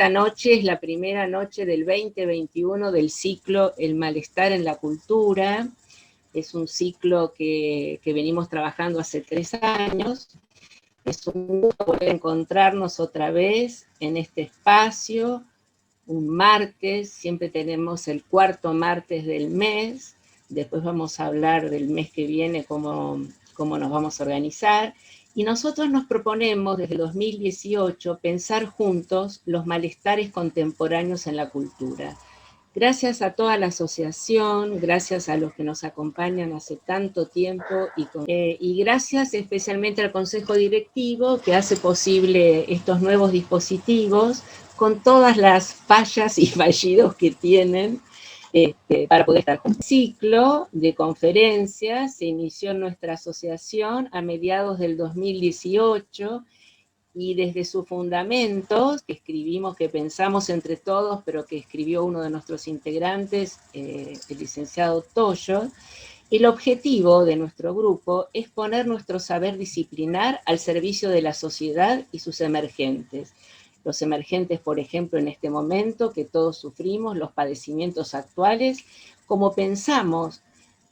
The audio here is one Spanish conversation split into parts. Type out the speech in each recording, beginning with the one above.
esta noche es la primera noche del 2021 del ciclo El malestar en la cultura. Es un ciclo que venimos trabajando hace 3 años. Es un gusto poder encontrarnos otra vez en este espacio, un martes, siempre tenemos el 4.º martes del mes, después vamos a hablar del mes que viene, cómo nos vamos a organizar, y nosotros nos proponemos desde 2018 pensar juntos los malestares contemporáneos en la cultura. Gracias a toda la asociación, gracias a los que nos acompañan hace tanto tiempo y gracias especialmente al Consejo Directivo que hace posible estos nuevos dispositivos con todas las fallas y fallidos que tienen para poder estar. Un ciclo de conferencias se inició en nuestra asociación a mediados del 2018 y desde sus fundamentos, que escribimos, que pensamos entre todos, pero que escribió uno de nuestros integrantes, el licenciado Toyo, el objetivo de nuestro grupo es poner nuestro saber disciplinar al servicio de la sociedad y sus emergentes. Los emergentes, por ejemplo, en este momento que todos sufrimos, los padecimientos actuales, como pensamos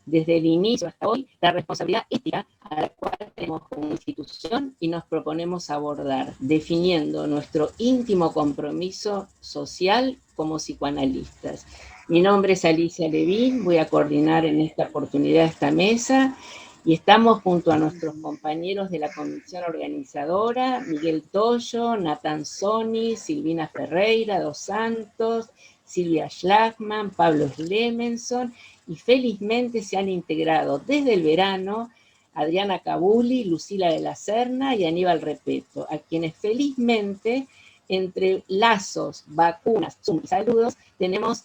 desde el inicio hasta hoy, la responsabilidad ética a la cual tenemos como institución y nos proponemos abordar, definiendo nuestro íntimo compromiso social como psicoanalistas. Mi nombre es Alicia Levín, voy a coordinar en esta oportunidad esta mesa, y estamos junto a nuestros compañeros de la comisión organizadora, Miguel Toyo, Nathan Soni, Silvina Ferreira dos Santos, Silvia Schlagman, Pablo Slemenson, y felizmente se han integrado desde el verano Adriana Cabuli, Lucila de la Serna y Aníbal Repeto, a quienes felizmente, entre lazos, vacunas, Zoom y saludos, tenemos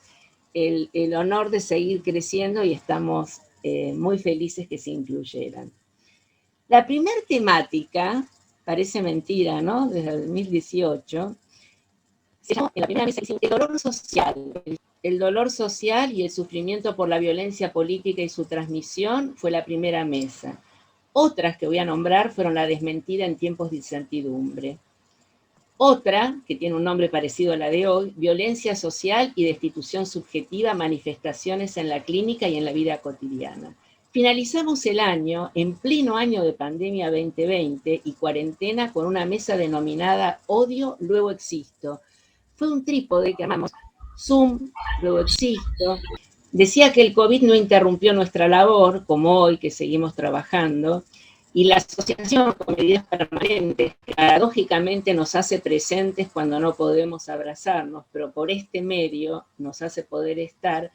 el honor de seguir creciendo y estamos muy felices que se incluyeran. La primera temática, parece mentira, ¿no? Desde el 2018, se llama en la primera mesa el dolor social. El dolor social y el sufrimiento por la violencia política y su transmisión fue la primera mesa. Otras que voy a nombrar fueron la desmentida en tiempos de incertidumbre. Otra, que tiene un nombre parecido a la de hoy, violencia social y destitución subjetiva, manifestaciones en la clínica y en la vida cotidiana. Finalizamos el año, en pleno año de pandemia 2020 y cuarentena, con una mesa denominada Odio, luego existo. Fue un trípode que llamamos Zoom, luego existo. Decía que el COVID no interrumpió nuestra labor, como hoy que seguimos trabajando, y la asociación con medidas permanentes, paradójicamente nos hace presentes cuando no podemos abrazarnos, pero por este medio nos hace poder estar.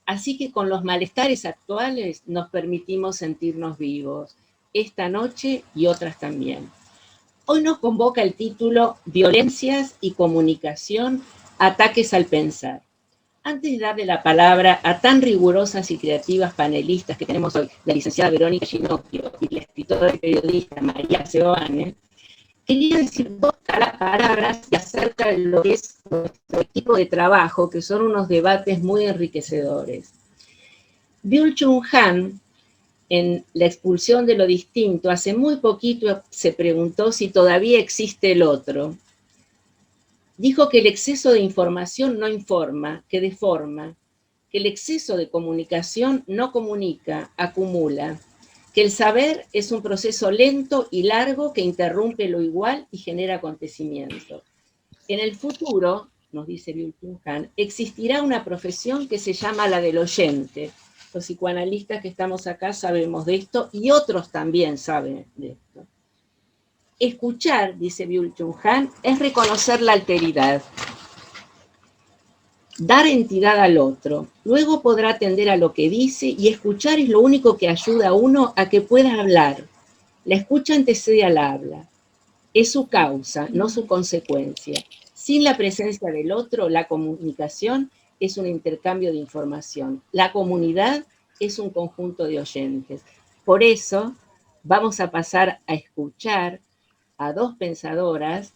Así que con los malestares actuales nos permitimos sentirnos vivos, esta noche y otras también. Hoy nos convoca el título Violencias y comunicación, ataques al pensar. Antes de darle la palabra a tan rigurosas y creativas panelistas que tenemos hoy, la licenciada Verónica Ginocchio y la escritora y periodista María Seoane, quería decir 2 palabras acerca de lo que es nuestro equipo de trabajo, que son unos debates muy enriquecedores. Byung-Chul Han, en La expulsión de lo distinto, hace muy poquito se preguntó si todavía existe el otro. Dijo que el exceso de información no informa, que deforma, que el exceso de comunicación no comunica, acumula, que el saber es un proceso lento y largo que interrumpe lo igual y genera acontecimientos. En el futuro, nos dice Byung-Chul Han, existirá una profesión que se llama la del oyente. Los psicoanalistas que estamos acá sabemos de esto y otros también saben de esto. Escuchar, dice Byung-Chul Han, es reconocer la alteridad, dar entidad al otro. Luego podrá atender a lo que dice y escuchar es lo único que ayuda a uno a que pueda hablar. La escucha antecede al habla. Es su causa, no su consecuencia. Sin la presencia del otro, la comunicación es un intercambio de información. La comunidad es un conjunto de oyentes. Por eso vamos a pasar a escuchar a 2 pensadoras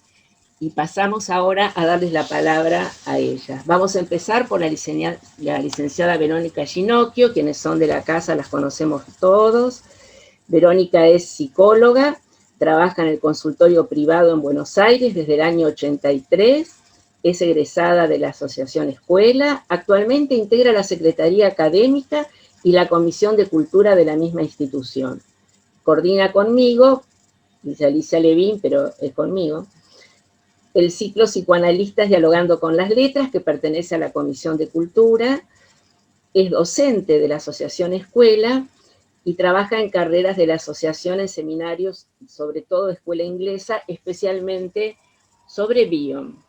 y pasamos ahora a darles la palabra a ellas. Vamos a empezar por la licenciada Verónica Ginocchio, quienes son de la casa las conocemos todos. Verónica es psicóloga, trabaja en el consultorio privado en Buenos Aires desde el año 83, Es egresada de la Asociación Escuela, actualmente integra la Secretaría Académica y la Comisión de Cultura de la misma institución. Coordina conmigo, dice Alicia Levín, pero es conmigo, el ciclo Psicoanalistas Dialogando con las Letras, que pertenece a la Comisión de Cultura, es docente de la Asociación Escuela y trabaja en carreras de la asociación en seminarios, sobre todo de escuela inglesa, especialmente sobre Bion.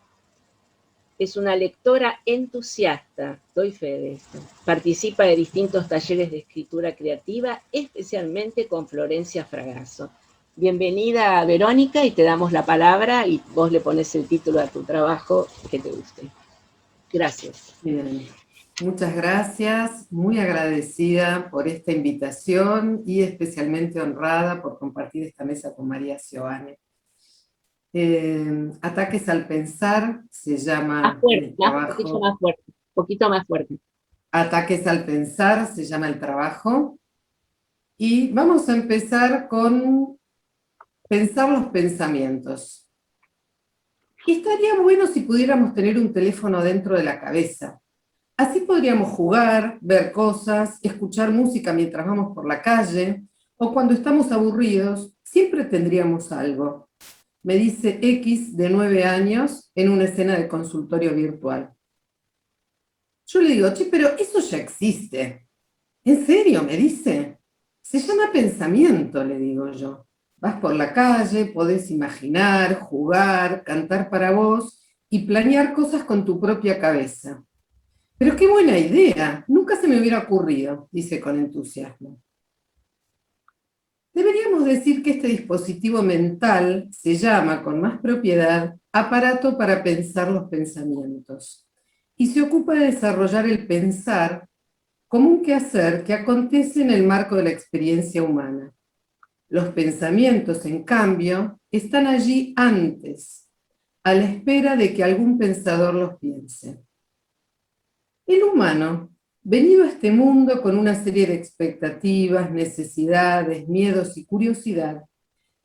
Es una lectora entusiasta, doy fe de esto. Participa de distintos talleres de escritura creativa, especialmente con Florencia Fragasso. Bienvenida, Verónica, y te damos la palabra y vos le pones el título a tu trabajo que te guste. Gracias. Bien. Muchas gracias, muy agradecida por esta invitación y especialmente honrada por compartir esta mesa con María Sioane. Ataques al pensar se llama el trabajo. Poquito más fuerte. Ataques al pensar se llama el trabajo. Y vamos a empezar con pensar los pensamientos. Estaría bueno si pudiéramos tener un teléfono dentro de la cabeza. Así podríamos jugar, ver cosas, escuchar música mientras vamos por la calle, o cuando estamos aburridos, siempre tendríamos algo. Me dice X de 9 años en una escena de consultorio virtual. Yo le digo, che, pero eso ya existe. ¿En serio? Me dice. Se llama pensamiento, le digo yo. Vas por la calle, podés imaginar, jugar, cantar para vos y planear cosas con tu propia cabeza. Pero qué buena idea, nunca se me hubiera ocurrido, dice con entusiasmo. Deberíamos decir que este dispositivo mental se llama, con más propiedad, aparato para pensar los pensamientos, y se ocupa de desarrollar el pensar como un quehacer que acontece en el marco de la experiencia humana. Los pensamientos, en cambio, están allí antes, a la espera de que algún pensador los piense. El humano, venido a este mundo con una serie de expectativas, necesidades, miedos y curiosidad,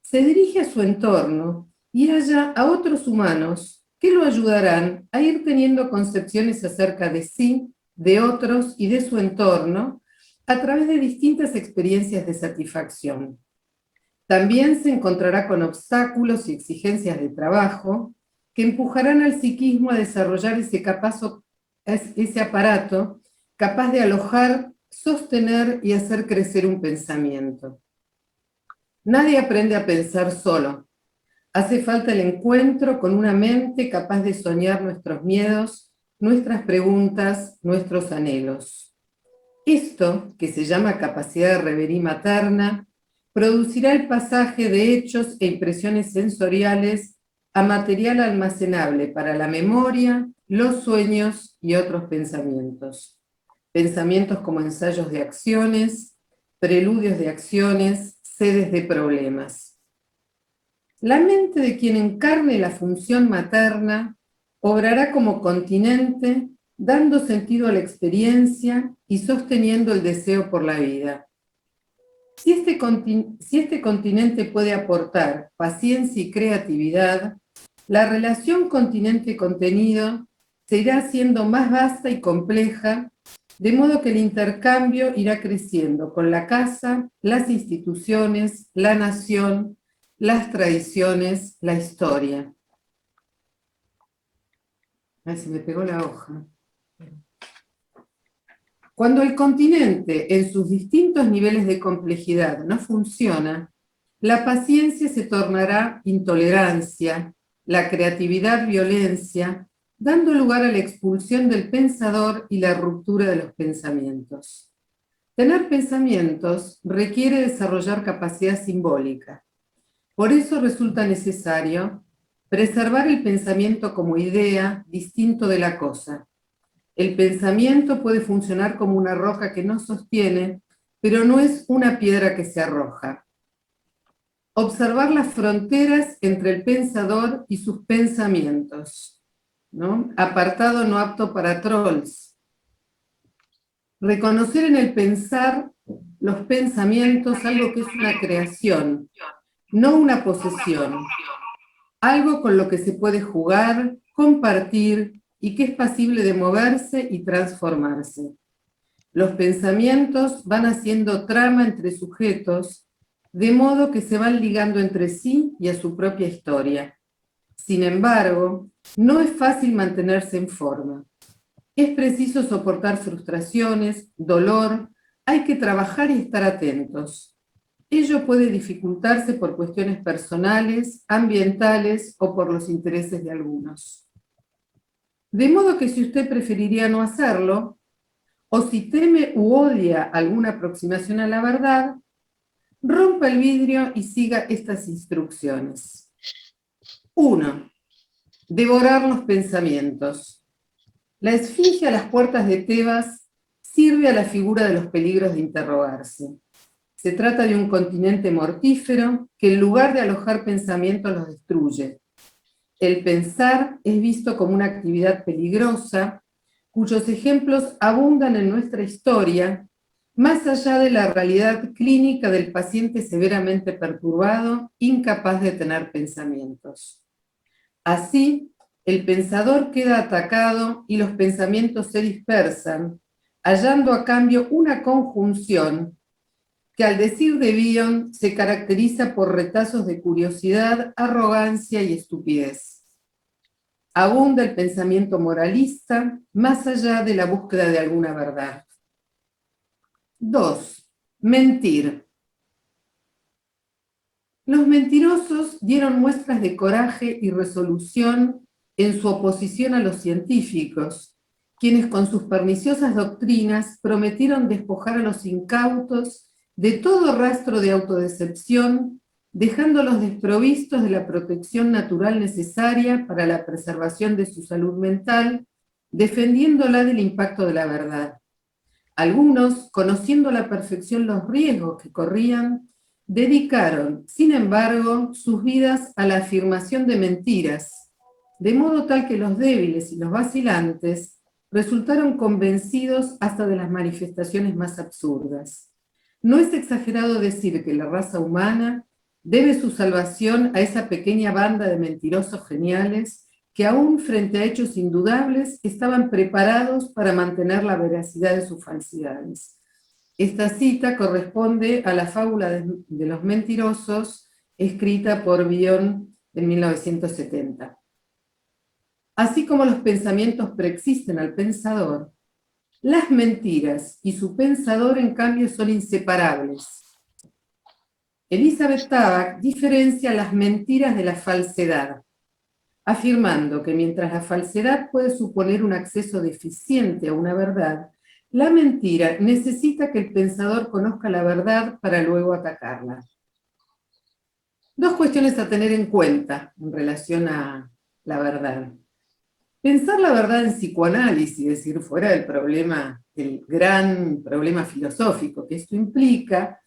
se dirige a su entorno y halla a otros humanos que lo ayudarán a ir teniendo concepciones acerca de sí, de otros y de su entorno a través de distintas experiencias de satisfacción. También se encontrará con obstáculos y exigencias de trabajo que empujarán al psiquismo a desarrollar ese aparato capaz de alojar, sostener y hacer crecer un pensamiento. Nadie aprende a pensar solo. Hace falta el encuentro con una mente capaz de soñar nuestros miedos, nuestras preguntas, nuestros anhelos. Esto, que se llama capacidad de reverie materna, producirá el pasaje de hechos e impresiones sensoriales a material almacenable para la memoria, los sueños y otros pensamientos. Pensamientos como ensayos de acciones, preludios de acciones, sedes de problemas. La mente de quien encarne la función materna obrará como continente, dando sentido a la experiencia y sosteniendo el deseo por la vida. Si este continente puede aportar paciencia y creatividad, la relación continente-contenido se irá haciendo más vasta y compleja, de modo que el intercambio irá creciendo con la casa, las instituciones, la nación, las tradiciones, la historia. Ay, se me pegó la hoja. Cuando el continente, en sus distintos niveles de complejidad, no funciona, la paciencia se tornará intolerancia, la creatividad violencia, dando lugar a la expulsión del pensador y la ruptura de los pensamientos. Tener pensamientos requiere desarrollar capacidad simbólica. Por eso resulta necesario preservar el pensamiento como idea distinto de la cosa. El pensamiento puede funcionar como una roca que nos sostiene, pero no es una piedra que se arroja. Observar las fronteras entre el pensador y sus pensamientos, ¿no? Apartado no apto para trolls. Reconocer en el pensar los pensamientos algo que es una creación, no una posesión. Algo con lo que se puede jugar, compartir y que es pasible de moverse y transformarse. Los pensamientos van haciendo trama entre sujetos, de modo que se van ligando entre sí y a su propia historia. Sin embargo, no es fácil mantenerse en forma. Es preciso soportar frustraciones, dolor, hay que trabajar y estar atentos. Ello puede dificultarse por cuestiones personales, ambientales o por los intereses de algunos. De modo que si usted preferiría no hacerlo, o si teme u odia alguna aproximación a la verdad, rompa el vidrio y siga estas instrucciones. 1. Devorar los pensamientos. La esfinge a las puertas de Tebas sirve a la figura de los peligros de interrogarse. Se trata de un continente mortífero que en lugar de alojar pensamientos los destruye. El pensar es visto como una actividad peligrosa, cuyos ejemplos abundan en nuestra historia, más allá de la realidad clínica del paciente severamente perturbado, incapaz de tener pensamientos. Así, el pensador queda atacado y los pensamientos se dispersan, hallando a cambio una conjunción que, al decir de Bion, se caracteriza por retazos de curiosidad, arrogancia y estupidez. Abunda el pensamiento moralista, más allá de la búsqueda de alguna verdad. 2. Mentir. Los mentirosos dieron muestras de coraje y resolución en su oposición a los científicos, quienes con sus perniciosas doctrinas prometieron despojar a los incautos de todo rastro de autodecepción, dejándolos desprovistos de la protección natural necesaria para la preservación de su salud mental, defendiéndola del impacto de la verdad. Algunos, conociendo a la perfección los riesgos que corrían, dedicaron, sin embargo, sus vidas a la afirmación de mentiras, de modo tal que los débiles y los vacilantes resultaron convencidos hasta de las manifestaciones más absurdas. No es exagerado decir que la raza humana debe su salvación a esa pequeña banda de mentirosos geniales que aún frente a hechos indudables estaban preparados para mantener la veracidad de sus falsidades. Esta cita corresponde a la fábula de los mentirosos, escrita por Bion en 1970. Así como los pensamientos preexisten al pensador, las mentiras y su pensador, en cambio, son inseparables. Elizabeth Tabak diferencia las mentiras de la falsedad, afirmando que mientras la falsedad puede suponer un acceso deficiente a una verdad, la mentira necesita que el pensador conozca la verdad para luego atacarla. Dos cuestiones a tener en cuenta en relación a la verdad. Pensar la verdad en psicoanálisis, es decir, fuera del problema, el gran problema filosófico que esto implica,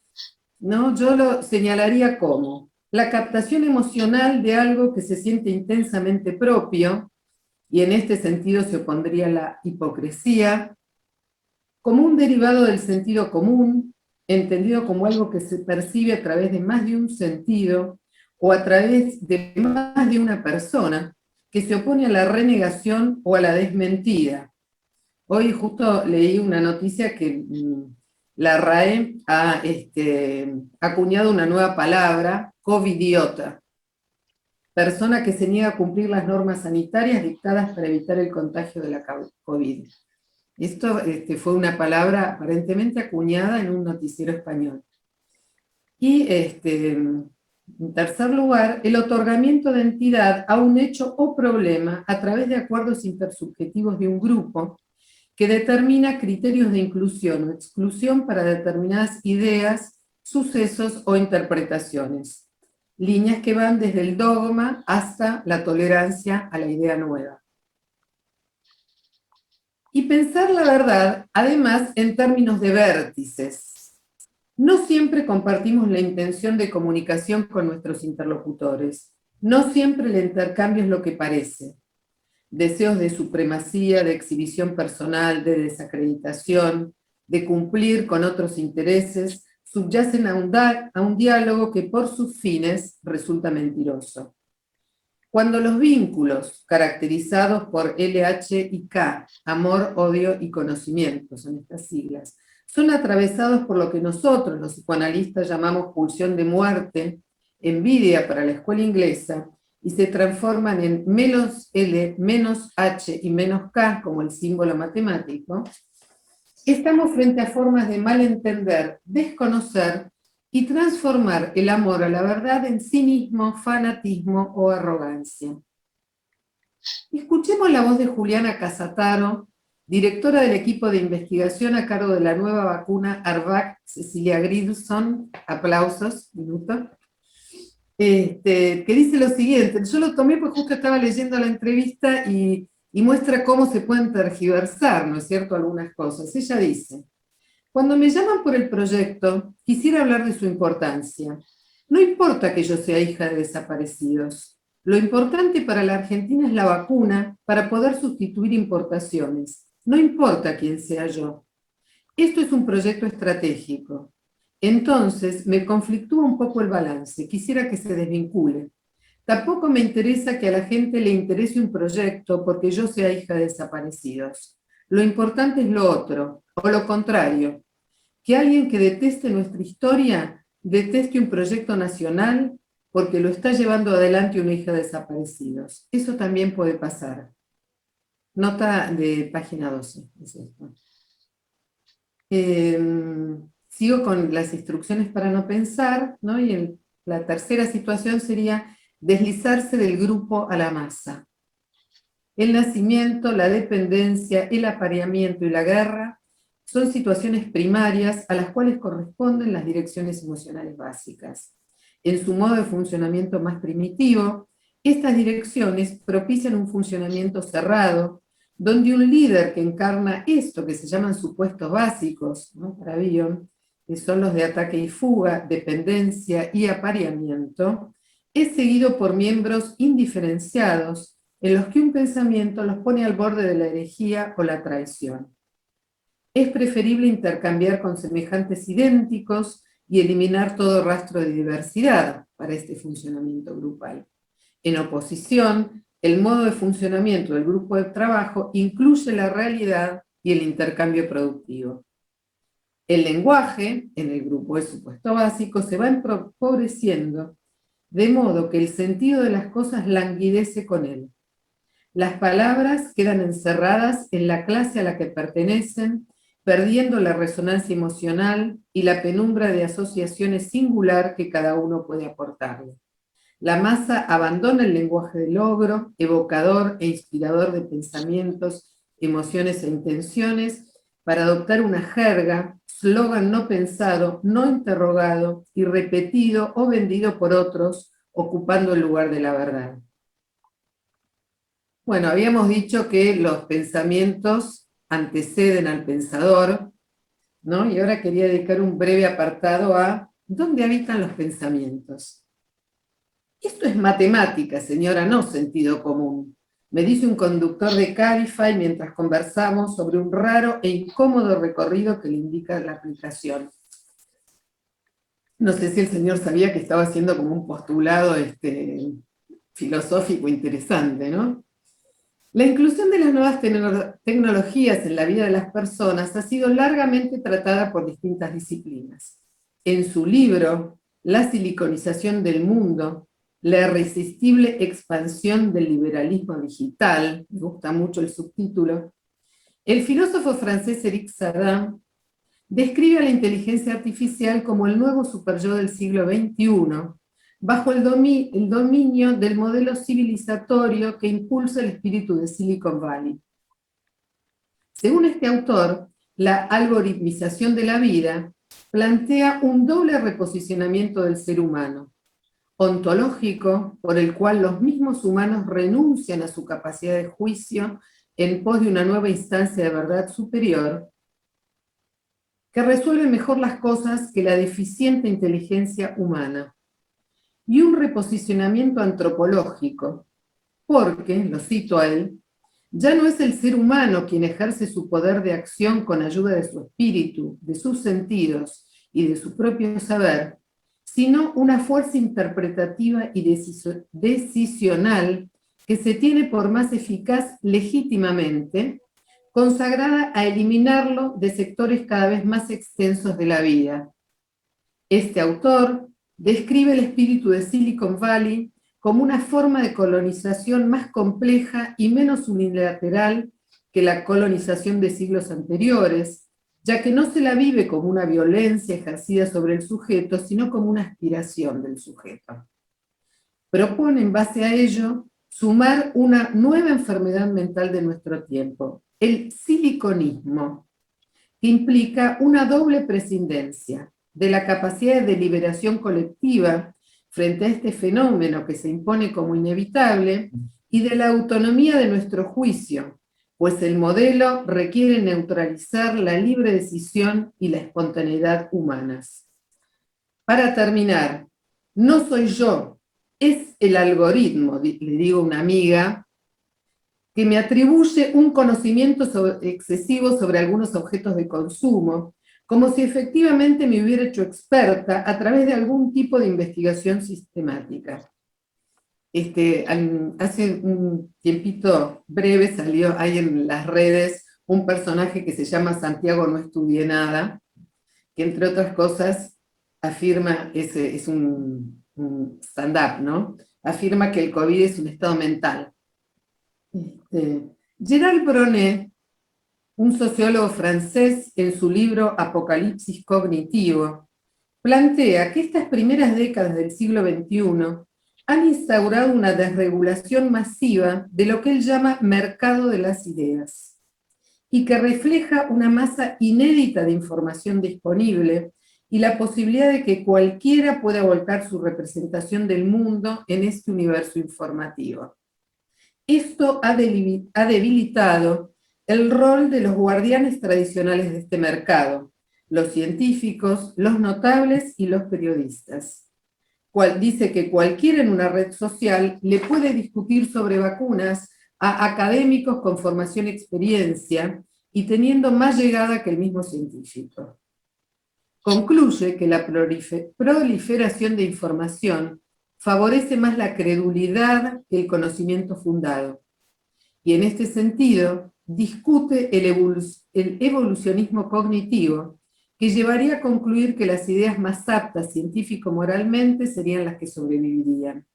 ¿no? Yo lo señalaría como la captación emocional de algo que se siente intensamente propio, y en este sentido se opondría la hipocresía, como un derivado del sentido común, entendido como algo que se percibe a través de más de un sentido o a través de más de una persona, que se opone a la renegación o a la desmentida. Hoy justo leí una noticia que la RAE ha acuñado una nueva palabra, covidiota, persona que se niega a cumplir las normas sanitarias dictadas para evitar el contagio de la COVID. Esto fue una palabra aparentemente acuñada en un noticiero español. Y en tercer lugar, el otorgamiento de entidad a un hecho o problema a través de acuerdos intersubjetivos de un grupo que determina criterios de inclusión o exclusión para determinadas ideas, sucesos o interpretaciones. Líneas que van desde el dogma hasta la tolerancia a la idea nueva. Y pensar la verdad, además, en términos de vértices. No siempre compartimos la intención de comunicación con nuestros interlocutores. No siempre el intercambio es lo que parece. Deseos de supremacía, de exhibición personal, de desacreditación, de cumplir con otros intereses, subyacen a un diálogo que por sus fines resulta mentiroso. Cuando los vínculos, caracterizados por LH y K, amor, odio y conocimiento, son estas siglas, son atravesados por lo que nosotros, los psicoanalistas, llamamos pulsión de muerte, envidia para la escuela inglesa, y se transforman en menos L, menos H y menos K, como el símbolo matemático, estamos frente a formas de malentender, desconocer y transformar el amor a la verdad en cinismo, fanatismo o arrogancia. Escuchemos la voz de Juliana Casataro, directora del equipo de investigación a cargo de la nueva vacuna Arvac, Cecilia Grilson, aplausos, minuto, que dice lo siguiente. Yo lo tomé porque justo estaba leyendo la entrevista y muestra cómo se pueden tergiversar, ¿no es cierto?, algunas cosas. Ella dice: cuando me llaman por el proyecto, quisiera hablar de su importancia. No importa que yo sea hija de desaparecidos. Lo importante para la Argentina es la vacuna para poder sustituir importaciones. No importa quién sea yo. Esto es un proyecto estratégico. Entonces, me conflictúa un poco el balance. Quisiera que se desvincule. Tampoco me interesa que a la gente le interese un proyecto porque yo sea hija de desaparecidos. Lo importante es lo otro, o lo contrario. Que alguien que deteste nuestra historia deteste un proyecto nacional porque lo está llevando adelante una hija de desaparecidos. Eso también puede pasar. Nota de página 12. Es esto. Sigo con las instrucciones para no pensar, ¿no? Y la tercera situación sería deslizarse del grupo a la masa. El nacimiento, la dependencia, el apareamiento y la guerra son situaciones primarias a las cuales corresponden las direcciones emocionales básicas. En su modo de funcionamiento más primitivo, estas direcciones propician un funcionamiento cerrado, donde un líder que encarna esto que se llaman supuestos básicos, ¿no?, para Bion, que son los de ataque y fuga, dependencia y apareamiento, es seguido por miembros indiferenciados en los que un pensamiento los pone al borde de la herejía o la traición. Es preferible intercambiar con semejantes idénticos y eliminar todo rastro de diversidad para este funcionamiento grupal. En oposición, el modo de funcionamiento del grupo de trabajo incluye la realidad y el intercambio productivo. El lenguaje, en el grupo de supuesto básico, se va empobreciendo, de modo que el sentido de las cosas languidece con él. Las palabras quedan encerradas en la clase a la que pertenecen, perdiendo la resonancia emocional y la penumbra de asociaciones singular que cada uno puede aportarle. La masa abandona el lenguaje del logro, evocador e inspirador de pensamientos, emociones e intenciones, para adoptar una jerga, slogan no pensado, no interrogado y repetido o vendido por otros, ocupando el lugar de la verdad. Bueno, habíamos dicho que los pensamientos anteceden al pensador, ¿no? Y ahora quería dedicar un breve apartado a ¿dónde habitan los pensamientos? Esto es matemática, señora, no sentido común. Me dice un conductor de Cabify mientras conversamos sobre un raro e incómodo recorrido que le indica la aplicación. No sé si el señor sabía que estaba haciendo como un postulado filosófico interesante, ¿no? La inclusión de las nuevas tecnologías en la vida de las personas ha sido largamente tratada por distintas disciplinas. En su libro, La siliconización del mundo, la irresistible expansión del liberalismo digital, me gusta mucho el subtítulo, el filósofo francés Éric Sadin describe a la inteligencia artificial como el nuevo superyo del siglo XXI, bajo el dominio del modelo civilizatorio que impulsa el espíritu de Silicon Valley. Según este autor, la algoritmización de la vida plantea un doble reposicionamiento del ser humano, ontológico, por el cual los mismos humanos renuncian a su capacidad de juicio en pos de una nueva instancia de verdad superior, que resuelve mejor las cosas que la deficiente inteligencia humana, y un reposicionamiento antropológico, porque, lo cito a él, ya no es el ser humano quien ejerce su poder de acción con ayuda de su espíritu, de sus sentidos y de su propio saber, sino una fuerza interpretativa y decisional que se tiene por más eficaz legítimamente, consagrada a eliminarlo de sectores cada vez más extensos de la vida. Este autor describe el espíritu de Silicon Valley como una forma de colonización más compleja y menos unilateral que la colonización de siglos anteriores, ya que no se la vive como una violencia ejercida sobre el sujeto, sino como una aspiración del sujeto. Propone en base a ello sumar una nueva enfermedad mental de nuestro tiempo, el siliconismo, que implica una doble prescindencia de la capacidad de deliberación colectiva frente a este fenómeno que se impone como inevitable y de la autonomía de nuestro juicio, pues el modelo requiere neutralizar la libre decisión y la espontaneidad humanas. Para terminar, no soy yo, es el algoritmo, le digo a una amiga, que me atribuye un conocimiento excesivo sobre algunos objetos de consumo, como si efectivamente me hubiera hecho experta a través de algún tipo de investigación sistemática. Hace un tiempito breve salió ahí en las redes un personaje que se llama Santiago No Estudié Nada, que entre otras cosas afirma, es un stand-up, ¿no? Afirma que el COVID es un estado mental. Gerald Brunet, un sociólogo francés, en su libro Apocalipsis Cognitivo, plantea que estas primeras décadas del siglo XXI han instaurado una desregulación masiva de lo que él llama mercado de las ideas, y que refleja una masa inédita de información disponible y la posibilidad de que cualquiera pueda volcar su representación del mundo en este universo informativo. Esto ha debilitado el rol de los guardianes tradicionales de este mercado, los científicos, los notables y los periodistas. Dice que cualquiera en una red social le puede discutir sobre vacunas a académicos con formación y experiencia y teniendo más llegada que el mismo científico. Concluye que la proliferación de información favorece más la credulidad que el conocimiento fundado. Y en este sentido, discute el evolucionismo cognitivo, que llevaría a concluir que las ideas más aptas científico-moralmente serían las que sobrevivirían.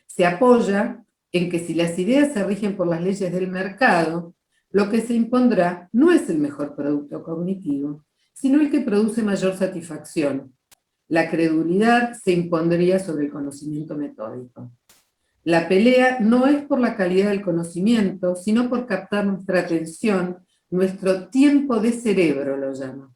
Se apoya en que si las ideas se rigen por las leyes del mercado, lo que se impondrá no es el mejor producto cognitivo, sino el que produce mayor satisfacción. La credulidad se impondría sobre el conocimiento metódico. La pelea no es por la calidad del conocimiento, sino por captar nuestra atención, nuestro tiempo de cerebro lo llama.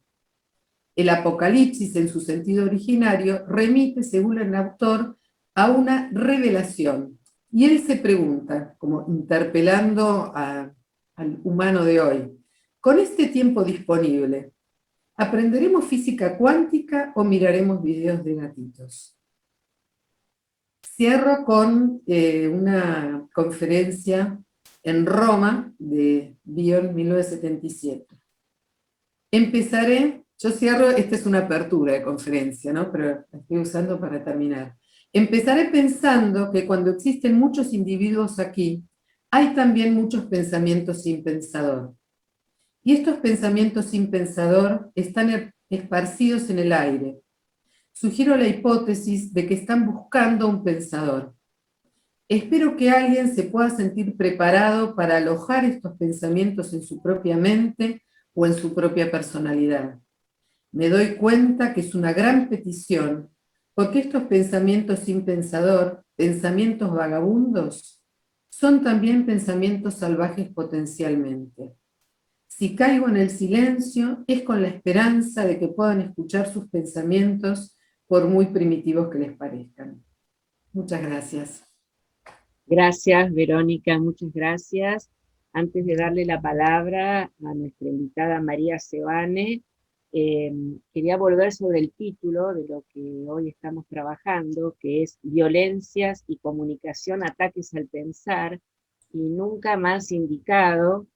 El Apocalipsis, en su sentido originario, remite, según el autor, a una revelación. Y él se pregunta, como interpelando al humano de hoy, con este tiempo disponible, ¿aprenderemos física cuántica o miraremos videos de gatitos? Cierro con una conferencia en Roma de Bion 1977. Yo cierro, esta es una apertura de conferencia, ¿no? Pero la estoy usando para terminar. Empezaré pensando que cuando existen muchos individuos aquí, hay también muchos pensamientos sin pensador. Y estos pensamientos sin pensador están esparcidos en el aire. Sugiero la hipótesis de que están buscando un pensador. Espero que alguien se pueda sentir preparado para alojar estos pensamientos en su propia mente o en su propia personalidad. Me doy cuenta que es una gran petición, porque estos pensamientos sin pensador, pensamientos vagabundos, son también pensamientos salvajes potencialmente. Si caigo en el silencio, es con la esperanza de que puedan escuchar sus pensamientos, por muy primitivos que les parezcan. Muchas gracias. Gracias, Verónica, muchas gracias. Antes de darle la palabra a nuestra invitada María Sebane, quería volver sobre el título de lo que hoy estamos trabajando, que es Violencias y Comunicación, Ataques al Pensar, y nunca más indicado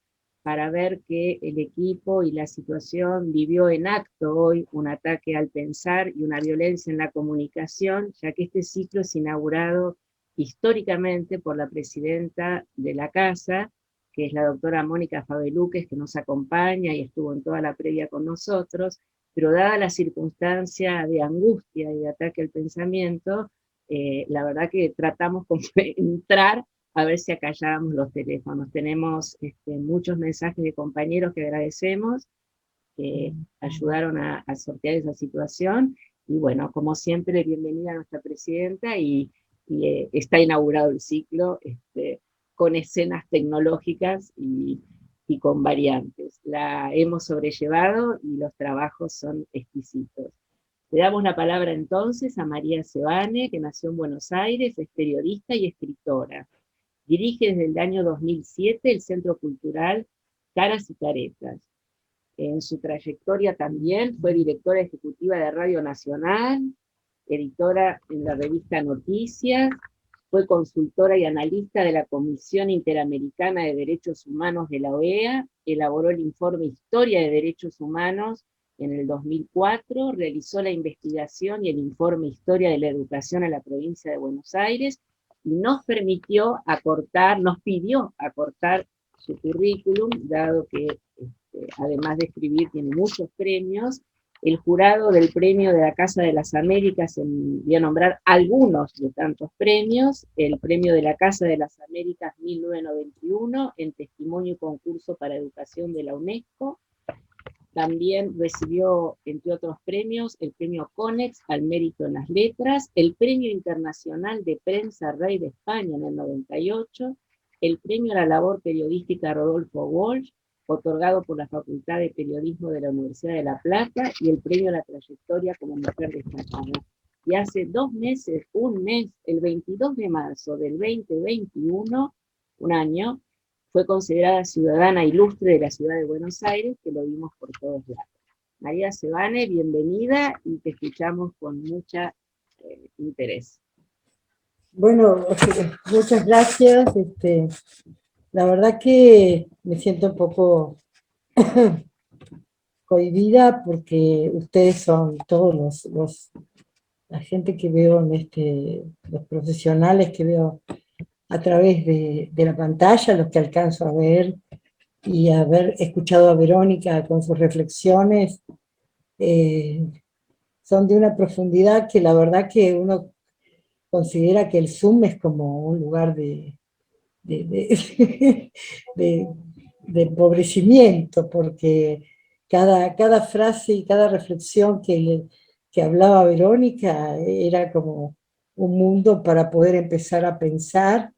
para ver que el equipo y la situación vivió en acto hoy un ataque al pensar y una violencia en la comunicación, ya que este ciclo es inaugurado históricamente por la presidenta de la casa, que es la doctora Mónica Fabeluques, que nos acompaña y estuvo en toda la previa con nosotros, pero dada la circunstancia de angustia y de ataque al pensamiento, la verdad que tratamos de entrar a ver si acallábamos los teléfonos. Tenemos muchos mensajes de compañeros que agradecemos, que ayudaron a sortear esa situación, y bueno, como siempre, bienvenida a nuestra presidenta, y está inaugurado el ciclo con escenas tecnológicas y con variantes. La hemos sobrellevado y los trabajos son exquisitos. Le damos la palabra entonces a María Sebane, que nació en Buenos Aires, es periodista y escritora. Dirige desde el año 2007 el Centro Cultural Caras y Caretas. En su trayectoria también fue directora ejecutiva de Radio Nacional, editora en la revista Noticias, fue consultora y analista de la Comisión Interamericana de Derechos Humanos de la OEA, elaboró el informe Historia de Derechos Humanos en el 2004, realizó la investigación y el informe Historia de la Educación en la provincia de Buenos Aires, y nos pidió acortar su currículum, dado que además de escribir tiene muchos premios. El jurado del premio de la Casa de las Américas voy a nombrar algunos de tantos premios: el premio de la Casa de las Américas 1991 en Testimonio y Concurso para Educación de la UNESCO. También recibió, entre otros premios, el premio Conex al mérito en las letras, el premio internacional de prensa Rey de España en el 98, el premio a la labor periodística Rodolfo Walsh, otorgado por la Facultad de Periodismo de la Universidad de La Plata, y el premio a la trayectoria como mujer destacada. Y hace 2 meses, el 22 de marzo del 2021, un año, fue considerada ciudadana ilustre de la ciudad de Buenos Aires, que lo vimos por todos lados. María Sebane, bienvenida, y te escuchamos con mucho interés. Bueno, muchas gracias. La verdad que me siento un poco cohibida porque ustedes son todos la gente que veo los profesionales que veo a través de la pantalla, los que alcanzo a ver, y haber escuchado a Verónica con sus reflexiones, son de una profundidad que la verdad que uno considera que el Zoom es como un lugar de de empobrecimiento, porque cada frase y cada reflexión que hablaba Verónica era como un mundo para poder empezar a pensar,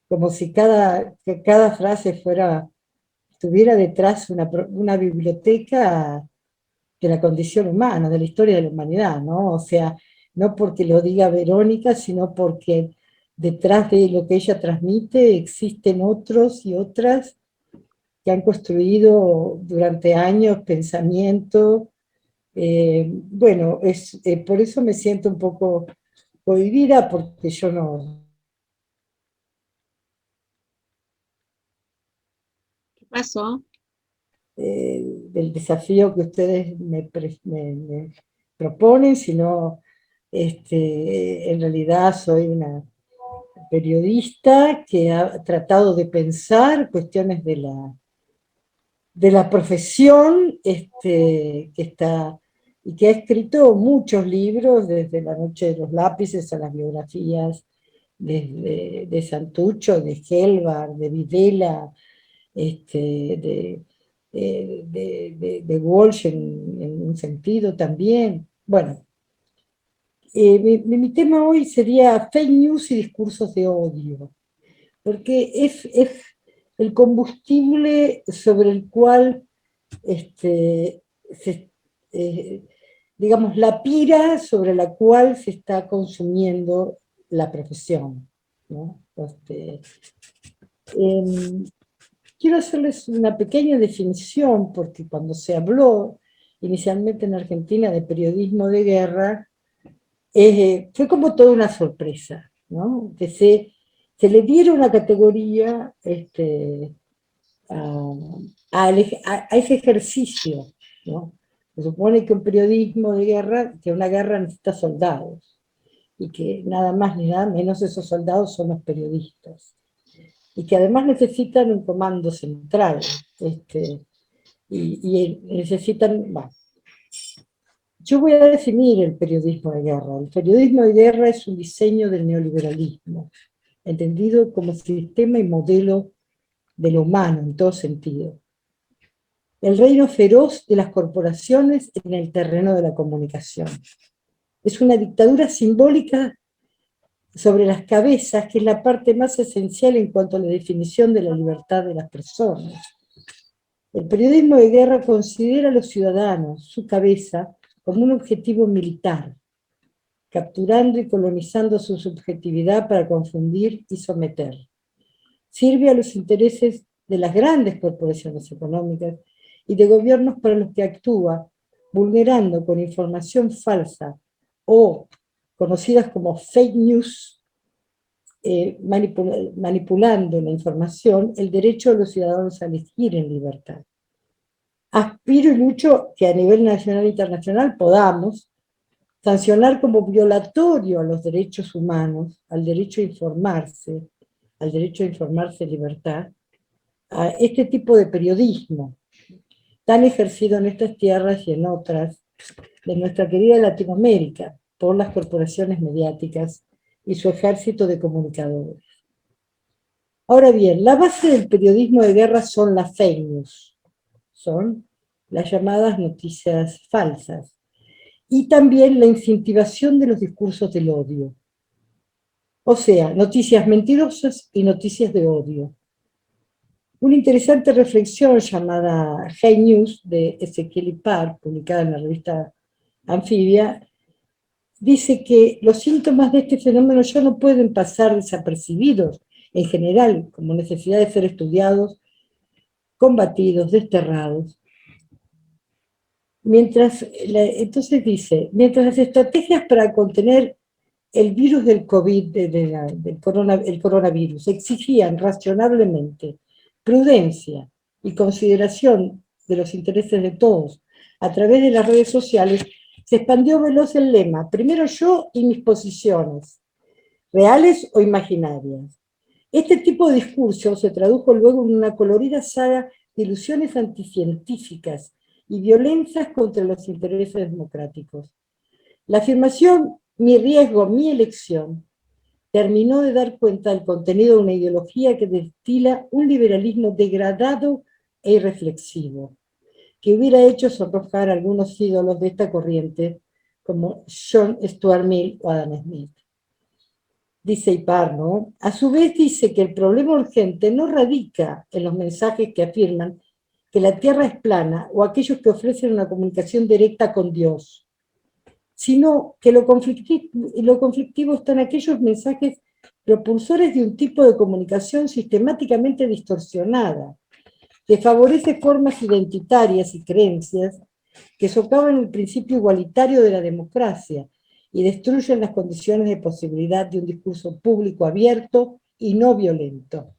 como si que cada frase tuviera detrás una biblioteca de la condición humana, de la historia de la humanidad, ¿no? O sea, no porque lo diga Verónica, sino porque detrás de lo que ella transmite existen otros y otras que han construido durante años pensamiento. Bueno, por eso me siento un poco cohibida, porque yo no... ¿Qué pasó? Del desafío que ustedes me proponen, sino en realidad soy una periodista que ha tratado de pensar cuestiones de la profesión, que está, y que ha escrito muchos libros, desde La Noche de los Lápices a las biografías de Santucho, de Gelbar, de Videla, de Walsh en un sentido también. Bueno, mi tema hoy sería fake news y discursos de odio, porque es el combustible sobre el cual, se, eh, digamos, la pira sobre la cual se está consumiendo la profesión, ¿no? Quiero hacerles una pequeña definición, porque cuando se habló inicialmente en Argentina de periodismo de guerra, fue como toda una sorpresa, ¿no? Que se le diera una categoría a ese ejercicio, ¿no? Se supone que un periodismo de guerra, que una guerra necesita soldados, y que nada más ni nada menos esos soldados son los periodistas, y que además necesitan un comando central, y necesitan, bueno, yo voy a definir el periodismo de guerra. El periodismo de guerra es un diseño del neoliberalismo, entendido como sistema y modelo de lo humano en todo sentido. El reino feroz de las corporaciones en el terreno de la comunicación. Es una dictadura simbólica sobre las cabezas, que es la parte más esencial en cuanto a la definición de la libertad de las personas. El periodismo de guerra considera a los ciudadanos, su cabeza, como un objetivo militar, capturando y colonizando su subjetividad para confundir y someter. Sirve a los intereses de las grandes corporaciones económicas y de gobiernos para los que actúa, vulnerando con información falsa o conocidas como fake news, manipulando la información, el derecho de los ciudadanos a elegir en libertad. Aspiro y lucho que a nivel nacional e internacional podamos sancionar como violatorio a los derechos humanos, al derecho a informarse en libertad, a este tipo de periodismo tan ejercido en estas tierras y en otras de nuestra querida Latinoamérica por las corporaciones mediáticas y su ejército de comunicadores. Ahora bien, la base del periodismo de guerra son las fake news, son las llamadas noticias falsas, y también la incentivación de los discursos del odio. O sea, noticias mentirosas y noticias de odio. Una interesante reflexión llamada Hate News de Ezequiel Ipar, publicada en la revista Anfibia, dice que los síntomas de este fenómeno ya no pueden pasar desapercibidos en general, como necesidad de ser estudiados, combatidos, desterrados. Entonces dice, mientras las estrategias para contener el virus del COVID, el coronavirus, exigían razonablemente prudencia y consideración de los intereses de todos a través de las redes sociales, se expandió veloz el lema, primero yo y mis posiciones, reales o imaginarias. Este tipo de discurso se tradujo luego en una colorida saga de ilusiones anticientíficas y violencias contra los intereses democráticos. La afirmación mi riesgo, mi elección, terminó de dar cuenta del contenido de una ideología que destila un liberalismo degradado e irreflexivo, que hubiera hecho sonrojar a algunos ídolos de esta corriente, como John Stuart Mill o Adam Smith. Dice Ipar, ¿no? A su vez dice que el problema urgente no radica en los mensajes que afirman que la Tierra es plana o aquellos que ofrecen una comunicación directa con Dios, sino que lo conflictivo está en aquellos mensajes propulsores de un tipo de comunicación sistemáticamente distorsionada, que favorece formas identitarias y creencias que socavan el principio igualitario de la democracia y destruyen las condiciones de posibilidad de un discurso público abierto y no violento.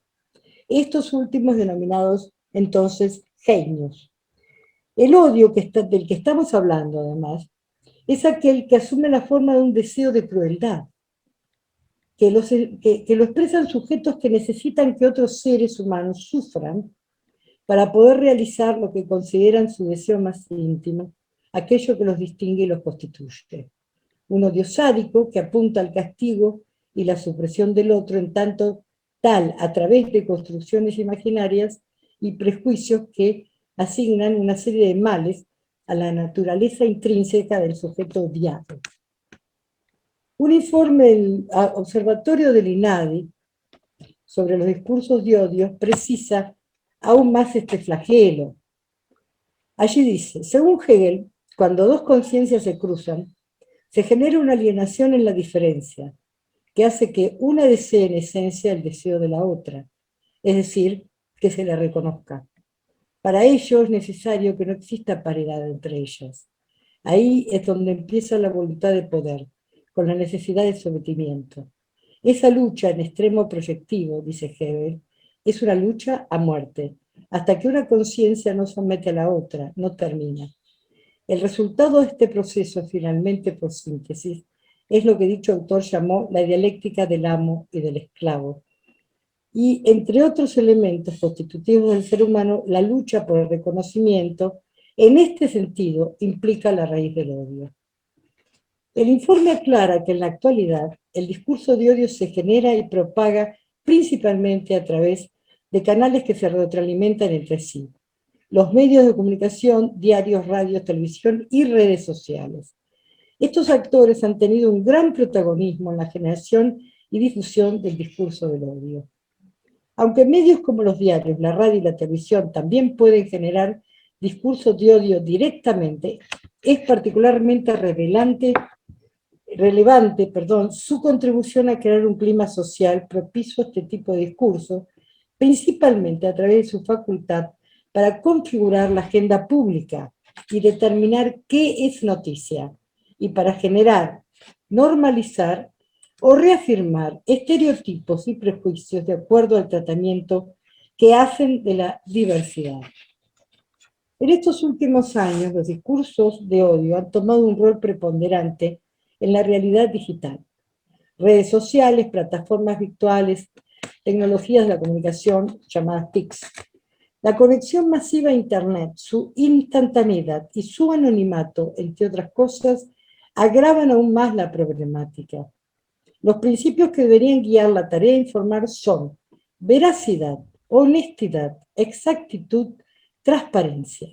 Estos últimos denominados entonces hate news. El odio del que estamos hablando, además, es aquel que asume la forma de un deseo de crueldad, que lo expresan sujetos que necesitan que otros seres humanos sufran para poder realizar lo que consideran su deseo más íntimo, aquello que los distingue y los constituye. Un odio sádico que apunta al castigo y la supresión del otro, en tanto tal a través de construcciones imaginarias y prejuicios que asignan una serie de males a la naturaleza intrínseca del sujeto odiado. Un informe del Observatorio del INADI sobre los discursos de odio precisa aún más este flagelo. Allí dice, según Hegel, cuando dos conciencias se cruzan, se genera una alienación en la diferencia, que hace que una desee en esencia el deseo de la otra, es decir, que se la reconozca. Para ello es necesario que no exista paridad entre ellas. Ahí es donde empieza la voluntad de poder, con la necesidad de sometimiento. Esa lucha en extremo proyectivo, dice Hegel, es una lucha a muerte, hasta que una conciencia no somete a la otra, no termina. El resultado de este proceso, finalmente por síntesis, es lo que dicho autor llamó la dialéctica del amo y del esclavo. Y entre otros elementos constitutivos del ser humano, la lucha por el reconocimiento, en este sentido, implica la raíz del odio. El informe aclara que en la actualidad el discurso de odio se genera y propaga principalmente a través de canales que se retroalimentan entre sí. Los medios de comunicación, diarios, radios, televisión y redes sociales. Estos actores han tenido un gran protagonismo en la generación y difusión del discurso del odio. Aunque medios como los diarios, la radio y la televisión también pueden generar discursos de odio directamente, es particularmente relevante su contribución a crear un clima social propicio a este tipo de discurso, principalmente a través de su facultad para configurar la agenda pública y determinar qué es noticia, y para generar, normalizar o reafirmar estereotipos y prejuicios de acuerdo al tratamiento que hacen de la diversidad. En estos últimos años, los discursos de odio han tomado un rol preponderante en la realidad digital. Redes sociales, plataformas virtuales, tecnologías de la comunicación llamadas TICs. La conexión masiva a Internet, su instantaneidad y su anonimato, entre otras cosas, agravan aún más la problemática. Los principios que deberían guiar la tarea de informar son veracidad, honestidad, exactitud, transparencia.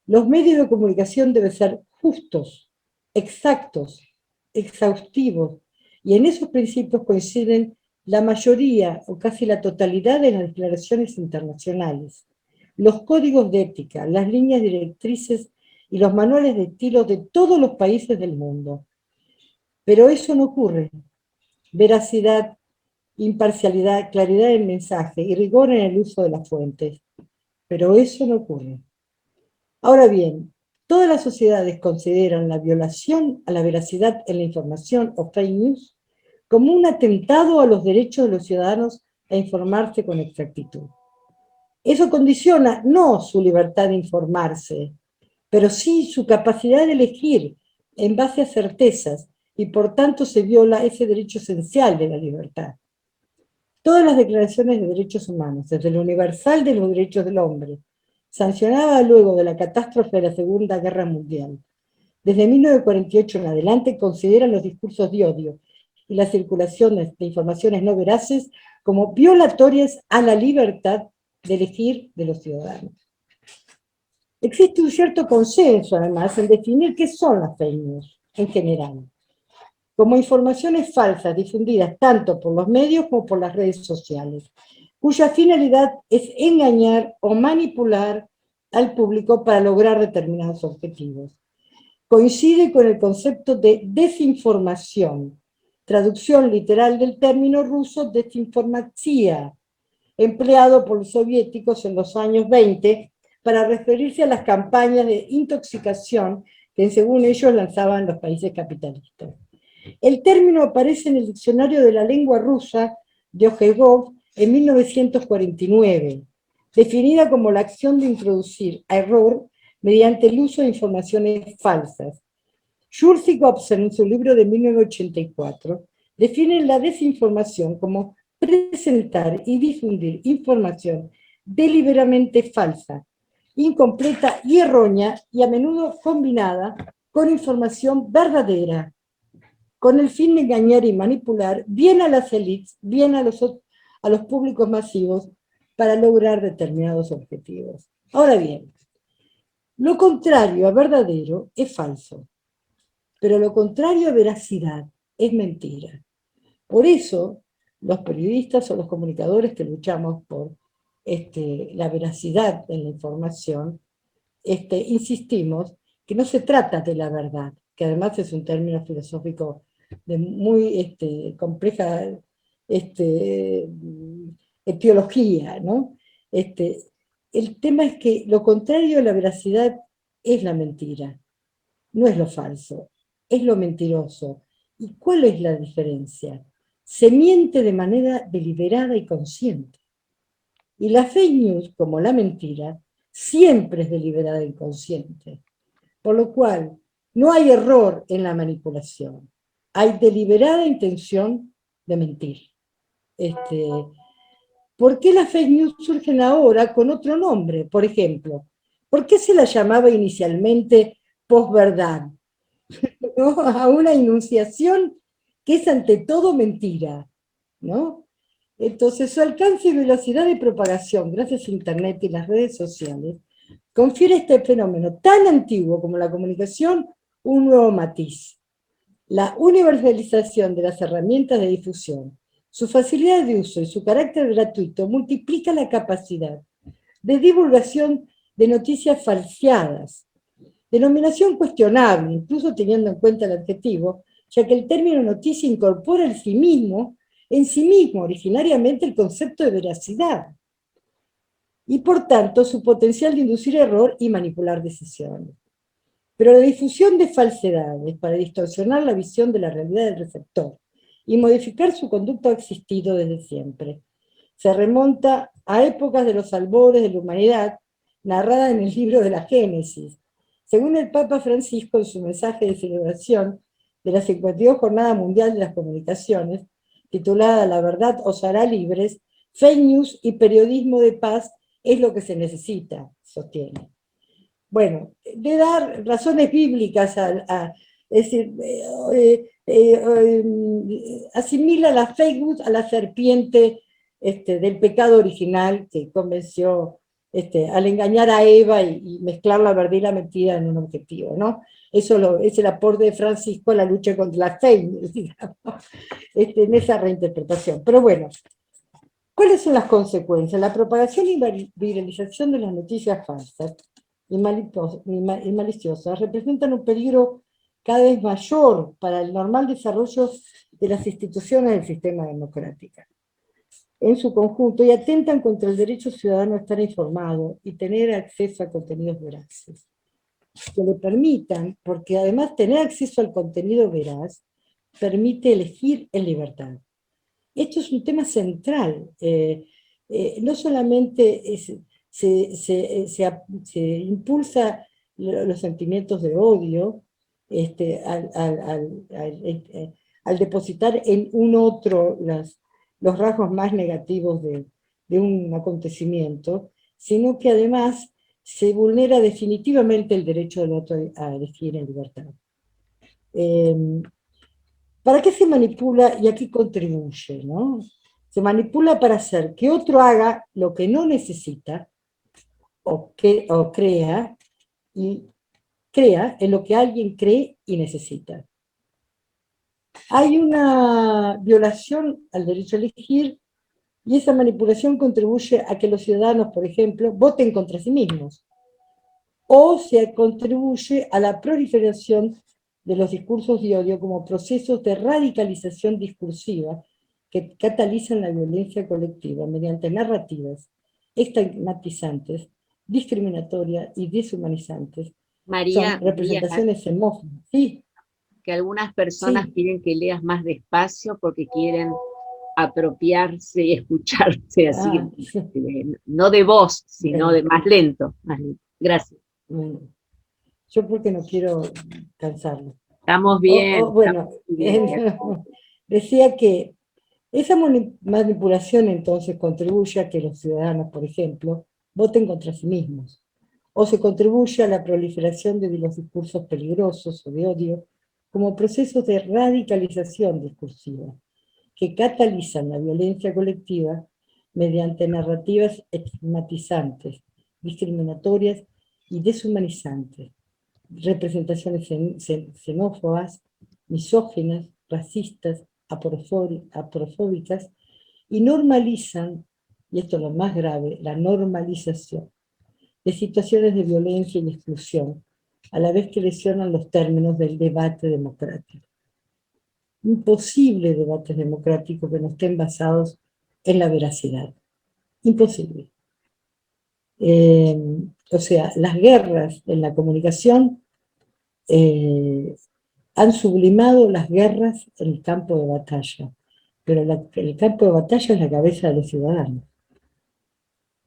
Los medios de comunicación deben ser justos, exactos, exhaustivos, y en esos principios coinciden la mayoría o casi la totalidad de las declaraciones internacionales, los códigos de ética, las líneas directrices y los manuales de estilo de todos los países del mundo. Pero eso no ocurre. Veracidad, imparcialidad, claridad del mensaje y rigor en el uso de las fuentes. Pero eso no ocurre. Ahora bien, todas las sociedades consideran la violación a la veracidad en la información o fake news como un atentado a los derechos de los ciudadanos a informarse con exactitud. Eso condiciona no su libertad de informarse, pero sí su capacidad de elegir en base a certezas, y por tanto se viola ese derecho esencial de la libertad. Todas las declaraciones de derechos humanos, desde lo universal de los derechos del hombre, sancionada luego de la catástrofe de la Segunda Guerra Mundial, desde 1948 en adelante, consideran los discursos de odio y las circulaciones de informaciones no veraces como violatorias a la libertad de elegir de los ciudadanos. Existe un cierto consenso, además, en definir qué son las fake news en general, como informaciones falsas difundidas tanto por los medios como por las redes sociales, cuya finalidad es engañar o manipular al público para lograr determinados objetivos. Coincide con el concepto de desinformación, traducción literal del término ruso desinformatsia, empleado por los soviéticos en los años 20 para referirse a las campañas de intoxicación que, según ellos, lanzaban los países capitalistas. El término aparece en el diccionario de la lengua rusa de Ojegov en 1949, definida como la acción de introducir a error mediante el uso de informaciones falsas. Schulze-Gobsen, en su libro de 1984, define la desinformación como presentar y difundir información deliberadamente falsa, incompleta y errónea, y a menudo combinada con información verdadera, con el fin de engañar y manipular bien a las élites, bien a los públicos masivos, para lograr determinados objetivos. Ahora bien, lo contrario a verdadero es falso, pero lo contrario a veracidad es mentira. Por eso, los periodistas o los comunicadores que luchamos por la veracidad en la información, insistimos que no se trata de la verdad, que además es un término filosófico de muy compleja etiología, ¿no? El tema es que lo contrario a la veracidad es la mentira, no es lo falso, es lo mentiroso. ¿Y cuál es la diferencia? Se miente de manera deliberada y consciente. Y la fake news, como la mentira, siempre es deliberada e inconsciente. Por lo cual, no hay error en la manipulación. Hay deliberada intención de mentir. ¿Por qué las fake news surgen ahora con otro nombre? Por ejemplo, ¿por qué se la llamaba inicialmente posverdad? ¿No? A una enunciación que es ante todo mentira, ¿no? Entonces, su alcance y velocidad de propagación, gracias a Internet y las redes sociales, confiere a este fenómeno tan antiguo como la comunicación un nuevo matiz. La universalización de las herramientas de difusión, su facilidad de uso y su carácter gratuito multiplica la capacidad de divulgación de noticias falseadas, denominación cuestionable, incluso teniendo en cuenta el adjetivo, ya que el término noticia incorpora en sí mismo originariamente el concepto de veracidad, y por tanto su potencial de inducir error y manipular decisiones. Pero la difusión de falsedades para distorsionar la visión de la realidad del receptor y modificar su conducta ha existido desde siempre. Se remonta a épocas de los albores de la humanidad, narrada en el libro de la Génesis. Según el Papa Francisco en su mensaje de celebración de la 52 Jornada Mundial de las Comunicaciones, titulada La verdad os hará libres, fake news y periodismo de paz es lo que se necesita, sostiene. Bueno, de dar razones bíblicas es decir, asimila la fake news a la serpiente del pecado original que convenció al engañar a Eva y mezclar la verdad y la mentira en un objetivo, ¿no? Eso es el aporte de Francisco a la lucha contra la fake news, digamos, en esa reinterpretación. Pero bueno, ¿cuáles son las consecuencias? La propagación y viralización de las noticias falsas y maliciosas representan un peligro cada vez mayor para el normal desarrollo de las instituciones del sistema democrático en su conjunto y atentan contra el derecho ciudadano a estar informado y tener acceso a contenidos veraces que le permitan, porque además tener acceso al contenido veraz permite elegir en libertad. Esto es un tema central. No solamente se impulsa los sentimientos de odio al depositar en un otro los rasgos más negativos de un acontecimiento, sino que además se vulnera definitivamente el derecho del otro a elegir en libertad. ¿Para qué se manipula y a qué contribuye? ¿No? Se manipula para hacer que otro haga lo que no necesita o crea en lo que alguien cree y necesita. Hay una violación al derecho a elegir y esa manipulación contribuye a que los ciudadanos, por ejemplo, voten contra sí mismos. O se contribuye a la proliferación de los discursos de odio como procesos de radicalización discursiva que catalizan la violencia colectiva mediante narrativas estigmatizantes, discriminatorias y deshumanizantes. María, Son representaciones xenófobas. Sí, que algunas personas sí. quieren que leas más despacio porque quieren apropiarse y escucharse así, no de voz, sino de más lento. Gracias. Bueno, yo porque no quiero cansarlo. Estamos bien. Bueno, Estamos bien. decía que esa manipulación entonces contribuye a que los ciudadanos, por ejemplo, voten contra sí mismos, o se contribuye a la proliferación de los discursos peligrosos o de odio como procesos de radicalización discursiva que catalizan la violencia colectiva mediante narrativas estigmatizantes, discriminatorias y deshumanizantes, representaciones xenófobas, misóginas, racistas, aprofóbicas, y normalizan, y esto es lo más grave, la normalización de situaciones de violencia y exclusión, a la vez que lesionan los términos del debate democrático. Imposible debates democráticos que no estén basados en la veracidad. Imposible. O sea, las guerras en la comunicación han sublimado las guerras en el campo de batalla, pero el campo de batalla es la cabeza de los ciudadanos.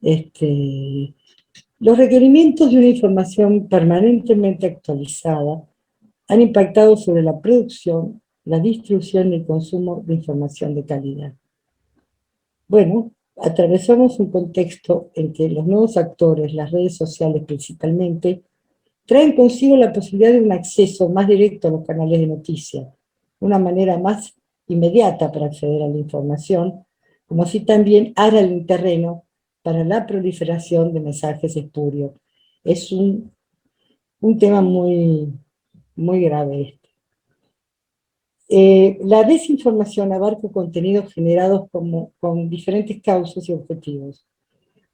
Los requerimientos de una información permanentemente actualizada han impactado sobre la producción, la distribución y el consumo de información de calidad. Bueno, atravesamos un contexto en que los nuevos actores, las redes sociales principalmente, traen consigo la posibilidad de un acceso más directo a los canales de noticias, una manera más inmediata para acceder a la información, como así también abra el terreno para la proliferación de mensajes espurios. Es un tema muy, muy grave. La desinformación abarca contenidos generados con diferentes causas y objetivos.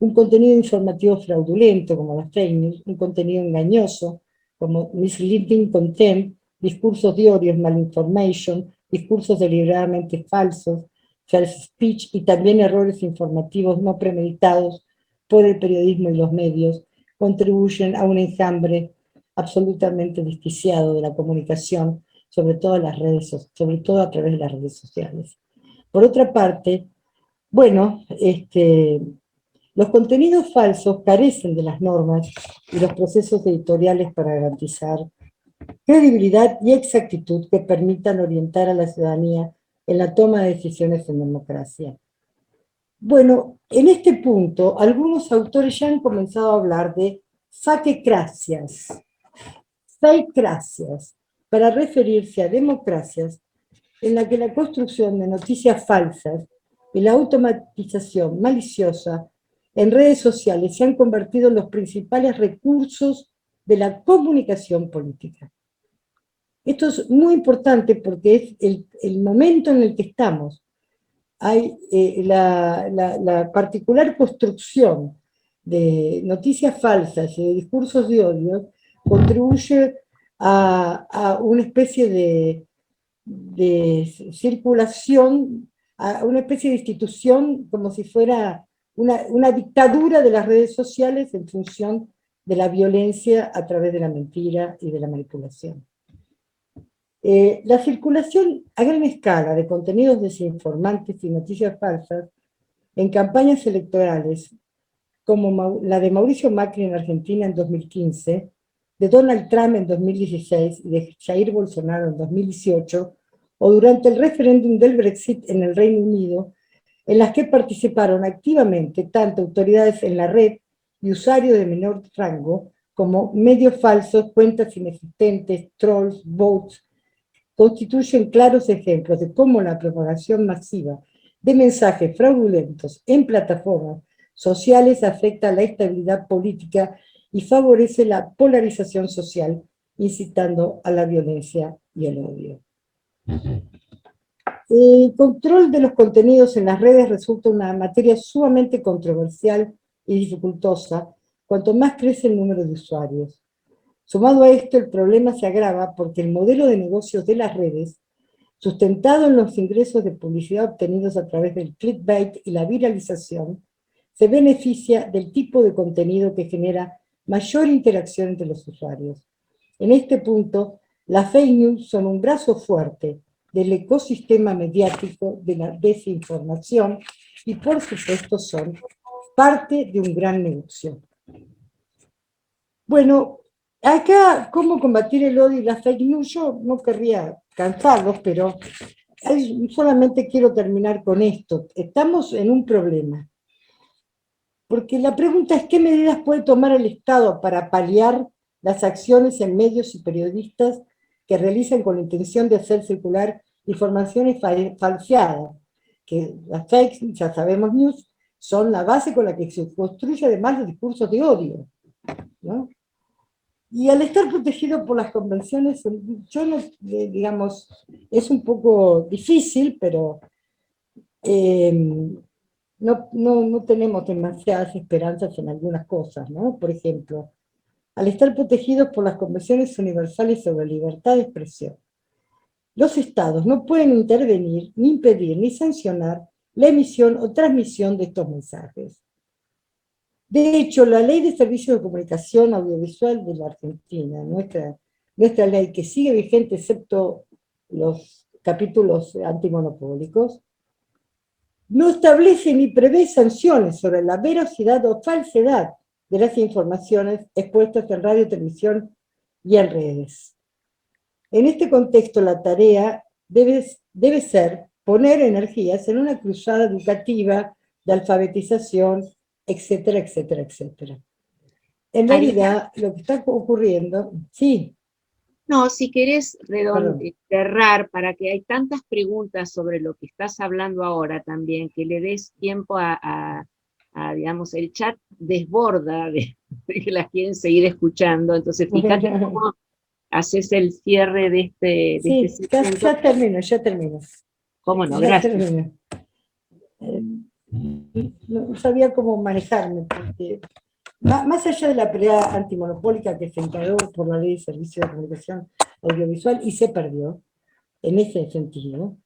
Un contenido informativo fraudulento, como las fake news, un contenido engañoso, como misleading content, discursos de odio, malinformation, discursos deliberadamente falsos, false speech y también errores informativos no premeditados por el periodismo y los medios, contribuyen a un enjambre absolutamente desquiciado de la comunicación, sobre todo a través de las redes sociales. Por otra parte, bueno, los contenidos falsos carecen de las normas y los procesos editoriales para garantizar credibilidad y exactitud que permitan orientar a la ciudadanía en la toma de decisiones en democracia. Bueno, en este punto, algunos autores ya han comenzado a hablar de fakecracias, para referirse a democracias en la que la construcción de noticias falsas y la automatización maliciosa en redes sociales se han convertido en los principales recursos de la comunicación política. Esto es muy importante porque es el momento en el que estamos. Hay la particular construcción de noticias falsas y de discursos de odio contribuye a una especie de circulación, a una especie de institución como si fuera una dictadura de las redes sociales en función de la violencia a través de la mentira y de la manipulación. La circulación a gran escala de contenidos desinformantes y noticias falsas en campañas electorales, como la de Mauricio Macri en Argentina en 2015, de Donald Trump en 2016 y de Jair Bolsonaro en 2018, o durante el referéndum del Brexit en el Reino Unido, en las que participaron activamente tanto autoridades en la red y usuarios de menor rango, como medios falsos, cuentas inexistentes, trolls, bots, constituyen claros ejemplos de cómo la propagación masiva de mensajes fraudulentos en plataformas sociales afecta la estabilidad política y favorece la polarización social, incitando a la violencia y el odio. El control de los contenidos en las redes resulta una materia sumamente controversial y dificultosa cuanto más crece el número de usuarios. Sumado a esto, el problema se agrava porque el modelo de negocios de las redes, sustentado en los ingresos de publicidad obtenidos a través del clickbait y la viralización, se beneficia del tipo de contenido que genera mayor interacción entre los usuarios. En este punto, las fake news son un brazo fuerte del ecosistema mediático de la desinformación y, por supuesto, son parte de un gran negocio. Bueno, acá, ¿cómo combatir el odio y las fake news? Yo no querría cansarlos, pero solamente quiero terminar con esto. Estamos en un problema. Porque la pregunta es, ¿qué medidas puede tomar el Estado para paliar las acciones en medios y periodistas que realizan con la intención de hacer circular informaciones falseadas? Que las fakes, ya sabemos, news, son la base con la que se construye además los discursos de odio, ¿no? Y al estar protegido por las convenciones, yo no, digamos, es un poco difícil, pero no tenemos demasiadas esperanzas en algunas cosas, ¿no? Por ejemplo, al estar protegidos por las convenciones universales sobre libertad de expresión, los estados no pueden intervenir, ni impedir, ni sancionar la emisión o transmisión de estos mensajes. De hecho, la Ley de Servicios de Comunicación Audiovisual de la Argentina, nuestra ley que sigue vigente excepto los capítulos antimonopólicos, no establece ni prevé sanciones sobre la veracidad o falsedad de las informaciones expuestas en radio, televisión y en redes. En este contexto, la tarea debe ser poner energías en una cruzada educativa de alfabetización, etcétera, etcétera, etcétera. En realidad, lo que está ocurriendo, sí. No, si querés Perdón. cerrar, para que hay tantas preguntas sobre lo que estás hablando ahora también, que le des tiempo digamos, el chat desborda de que las quieren seguir escuchando, entonces fíjate cómo haces el cierre de este Sí, segmento. ya termino. Cómo no, Ya gracias. termino. No sabía cómo manejarme, porque más allá de la pelea antimonopólica que se encaró por la Ley de Servicios de Comunicación Audiovisual y se perdió, en ese sentido,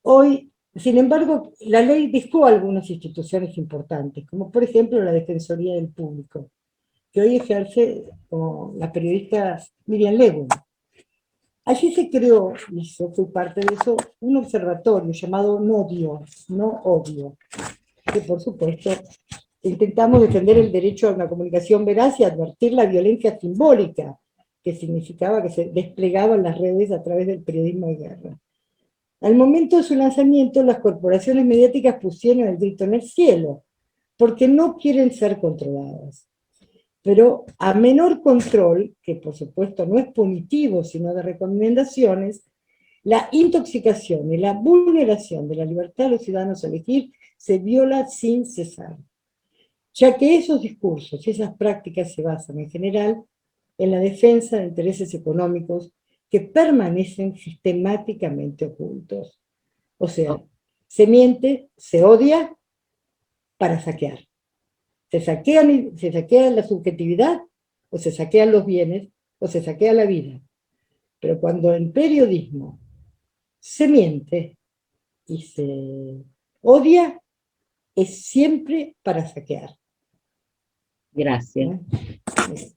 hoy, sin embargo, la ley dejó algunas instituciones importantes, como por ejemplo la Defensoría del Público, que hoy ejerce como la periodista Miriam Lewin. Allí se creó, y yo fui parte de eso, un observatorio llamado No Odio, que por supuesto intentamos defender el derecho a una comunicación veraz y advertir la violencia simbólica que significaba que se desplegaban las redes a través del periodismo de guerra. Al momento de su lanzamiento, las corporaciones mediáticas pusieron el grito en el cielo, porque no quieren ser controladas. Pero a menor control, que por supuesto no es punitivo, sino de recomendaciones, la intoxicación y la vulneración de la libertad de los ciudadanos a elegir se viola sin cesar, ya que esos discursos y esas prácticas se basan en general en la defensa de intereses económicos que permanecen sistemáticamente ocultos. O sea, se miente, se odia para saquear. Se saquea la subjetividad, o se saquean los bienes, o se saquea la vida. Pero cuando en periodismo se miente y se odia, es siempre para saquear. Gracias. ¿Eh?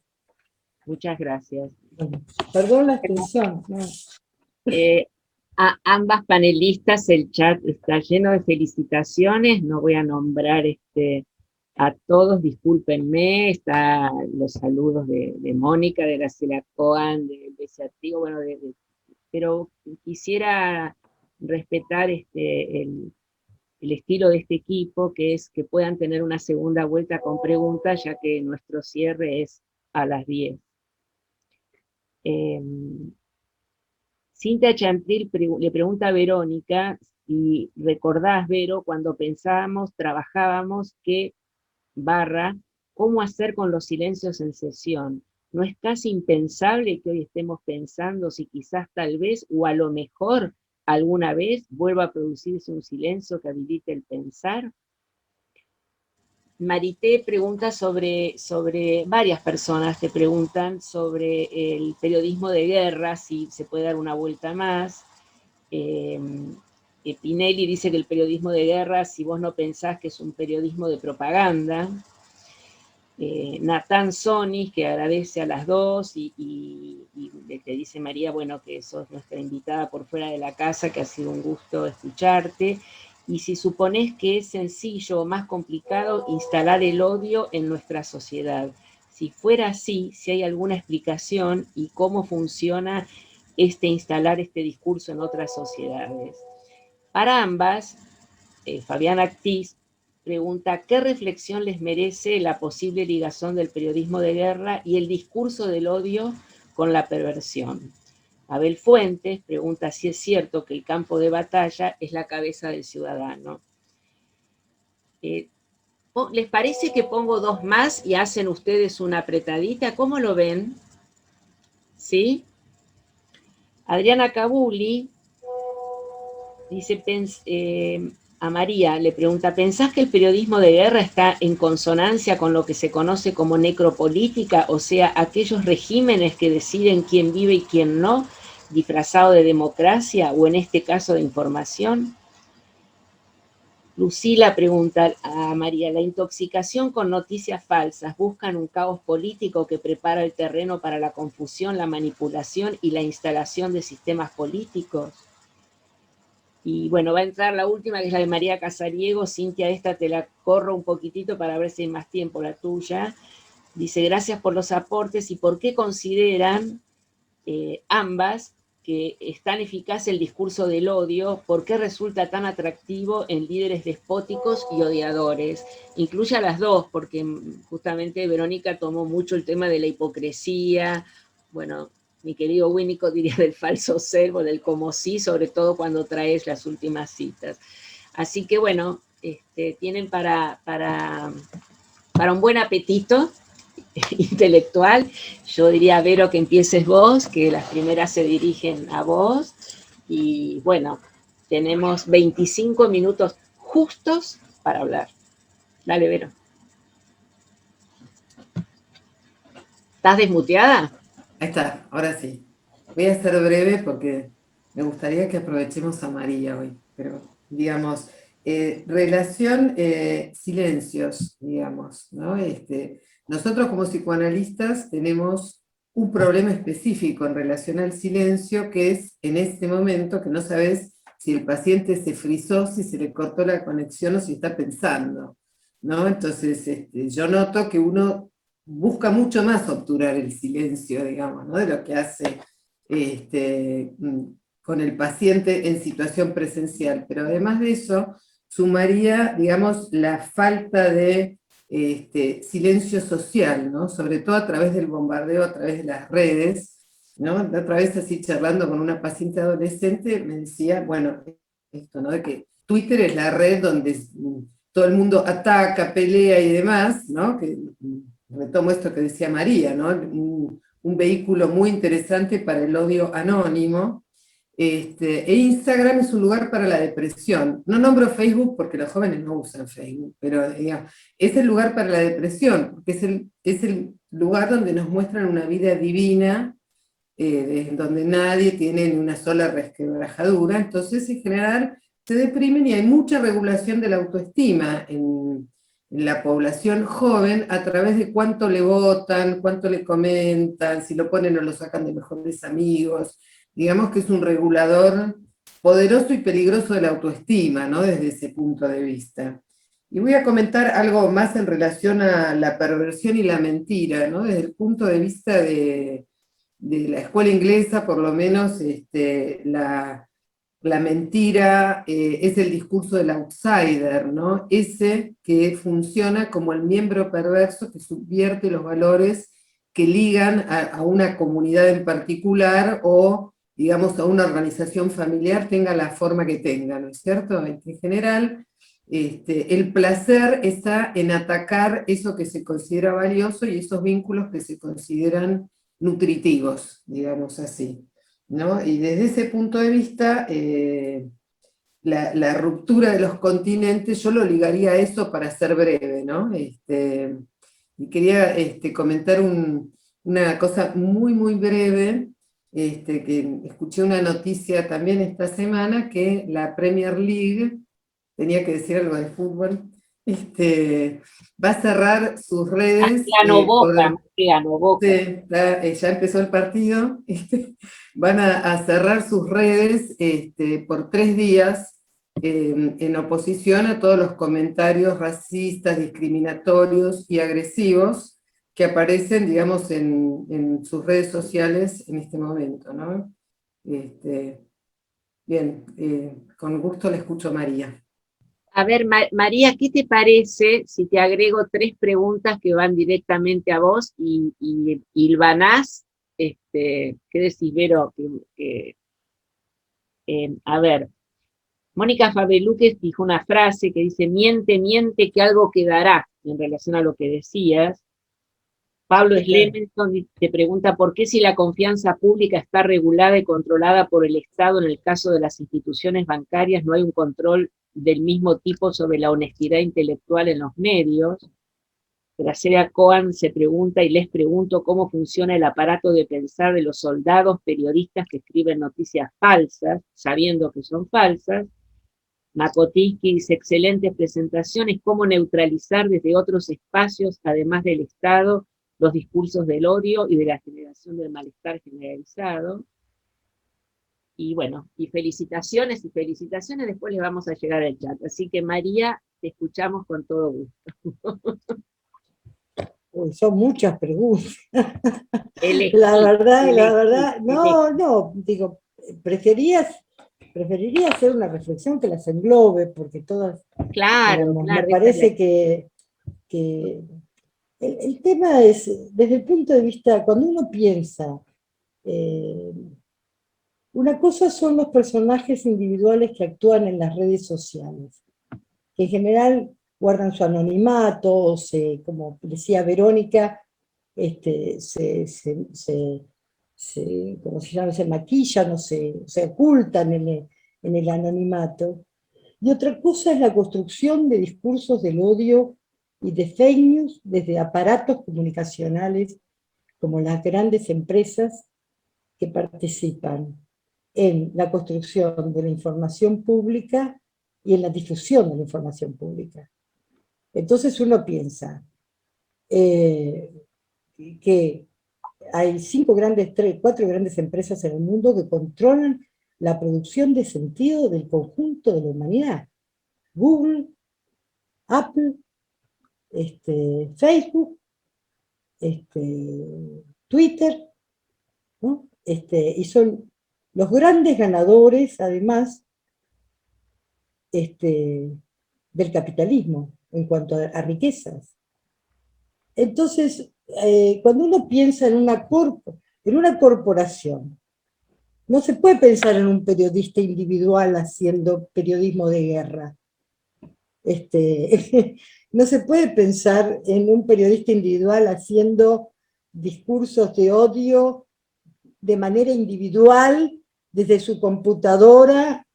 Muchas gracias. Bueno, perdón la extensión. ¿No? A ambas panelistas, el chat está lleno de felicitaciones, no voy a nombrar a todos, discúlpenme, están los saludos de Mónica, de Graciela Coan, de Artigo, bueno, pero quisiera respetar el estilo de este equipo, que es que puedan tener una segunda vuelta con preguntas, ya que nuestro cierre es a las 10. Cintia Chantril le pregunta a Verónica si recordás, Vero, cuando pensábamos, trabajábamos, cómo hacer con los silencios en sesión. ¿No es casi impensable que hoy estemos pensando si quizás tal vez, o a lo mejor alguna vez, vuelva a producirse un silencio que habilite el pensar? Marité pregunta sobre varias personas te preguntan sobre el periodismo de guerra, si se puede dar una vuelta más. Pinelli dice que el periodismo de guerra, si vos no pensás que es un periodismo de propaganda. Natán Sonis, que agradece a las dos, y te dice María, bueno, que sos nuestra invitada por fuera de la casa, que ha sido un gusto escucharte. Y si suponés que es sencillo o más complicado instalar el odio en nuestra sociedad. Si fuera así, si hay alguna explicación y cómo funciona instalar este discurso en otras sociedades. Para ambas, Fabiana Actis pregunta, ¿qué reflexión les merece la posible ligación del periodismo de guerra y el discurso del odio con la perversión? Abel Fuentes pregunta si es cierto que el campo de batalla es la cabeza del ciudadano. ¿Les parece que pongo dos más y hacen ustedes una apretadita? ¿Cómo lo ven? ¿Sí? Adriana Cabuli dice, a María le pregunta, ¿pensás que el periodismo de guerra está en consonancia con lo que se conoce como necropolítica, o sea, aquellos regímenes que deciden quién vive y quién no, disfrazado de democracia o en este caso de información? Lucila pregunta a María, ¿la intoxicación con noticias falsas buscan un caos político que prepara el terreno para la confusión, la manipulación y la instalación de sistemas políticos? Y bueno, va a entrar la última, que es la de María Casariego. Cintia, esta te la corro un poquitito para ver si hay más tiempo, la tuya. Dice, gracias por los aportes y por qué consideran ambas que es tan eficaz el discurso del odio, por qué resulta tan atractivo en líderes despóticos y odiadores. Incluye a las dos, porque justamente Verónica tomó mucho el tema de la hipocresía, bueno, mi querido Winnicott diría del falso ser o del como sí, sobre todo cuando traes las últimas citas. Así que bueno, tienen para un buen apetito intelectual. Yo diría, Vero, que empieces vos, que las primeras se dirigen a vos. Y bueno, tenemos 25 minutos justos para hablar. Dale, Vero. ¿Estás desmuteada? Ahí está, ahora sí. Voy a ser breve porque me gustaría que aprovechemos a María hoy, pero digamos, relación silencios, digamos, ¿no? Nosotros como psicoanalistas tenemos un problema específico en relación al silencio, que es en este momento que no sabes si el paciente se frizó, si se le cortó la conexión o si está pensando, ¿no? Entonces, yo noto que uno busca mucho más obturar el silencio, digamos, ¿no? De lo que hace con el paciente en situación presencial. Pero además de eso, sumaría, digamos, la falta de silencio social, ¿no? Sobre todo a través del bombardeo, a través de las redes, ¿no? La otra vez así charlando con una paciente adolescente me decía, bueno, esto, ¿no? De que Twitter es la red donde todo el mundo ataca, pelea y demás, ¿no? Que retomo esto que decía María, ¿no? Un vehículo muy interesante para el odio anónimo. E Instagram es un lugar para la depresión. No nombro Facebook porque los jóvenes no usan Facebook, pero digamos, es el lugar para la depresión, porque es el lugar donde nos muestran una vida divina, donde nadie tiene ni una sola resquebrajadura. Entonces, en general, se deprimen y hay mucha regulación de la autoestima en la población joven a través de cuánto le votan, cuánto le comentan, si lo ponen o lo sacan de mejores amigos. Digamos que es un regulador poderoso y peligroso de la autoestima, ¿no? Desde ese punto de vista. Y voy a comentar algo más en relación a la perversión y la mentira, ¿no? Desde el punto de vista de la escuela inglesa, por lo menos, la mentira es el discurso del outsider, ¿no? Ese que funciona como el miembro perverso que subvierte los valores que ligan a una comunidad en particular o, digamos, a una organización familiar, tenga la forma que tenga, ¿no es cierto? En general, el placer está en atacar eso que se considera valioso y esos vínculos que se consideran nutritivos, digamos así, ¿no? Y desde ese punto de vista, la ruptura de los continentes, yo lo ligaría a eso para ser breve, ¿no? Y quería comentar una cosa muy, muy breve, que escuché una noticia también esta semana, que la Premier League, tenía que decir algo de fútbol, va a cerrar sus redes Ganó Boca, ganó Boca. ya empezó el partido, van a cerrar sus redes por 3 días en oposición a todos los comentarios racistas, discriminatorios y agresivos que aparecen, digamos, en sus redes sociales en este momento, ¿no? Bien, con gusto le escucho a María. A ver, María, ¿qué te parece si te agrego 3 preguntas que van directamente a vos y hilvanás? ¿Qué decís, Vero? A ver, Mónica Fabeluques dijo una frase que dice, miente, miente, que algo quedará, en relación a lo que decías. Pablo Slementon te pregunta por qué si la confianza pública está regulada y controlada por el Estado, en el caso de las instituciones bancarias no hay un control del mismo tipo sobre la honestidad intelectual en los medios. Graciela Cohen se pregunta y les pregunto cómo funciona el aparato de pensar de los soldados periodistas que escriben noticias falsas, sabiendo que son falsas. Makotinsky dice, excelentes presentaciones, cómo neutralizar desde otros espacios, además del Estado, los discursos del odio y de la generación del malestar generalizado. Y bueno, y felicitaciones, después les vamos a llegar al chat. Así que María, te escuchamos con todo gusto. Uy, son muchas preguntas. Elegí, La elegí, verdad, elegí. no, digo, preferiría hacer una reflexión que las englobe, porque todas, Claro, digamos, me claro, esa es la parece que el tema es, desde el punto de vista, cuando uno piensa, eh, una cosa son los personajes individuales que actúan en las redes sociales, que en general guardan su anonimato, o como decía Verónica, ¿cómo se llama? Se maquillan o se ocultan en el anonimato. Y otra cosa es la construcción de discursos del odio y de fake news desde aparatos comunicacionales como las grandes empresas que participan en la construcción de la información pública y en la difusión de la información pública. Entonces uno piensa que hay 4 grandes empresas en el mundo que controlan la producción de sentido del conjunto de la humanidad. Google, Apple, Facebook, Twitter, ¿no? Y son los grandes ganadores, además, del capitalismo en cuanto a riquezas. Entonces, cuando uno piensa en una corporación, no se puede pensar en un periodista individual haciendo periodismo de guerra. No se puede pensar en un periodista individual haciendo discursos de odio de manera individual desde su computadora.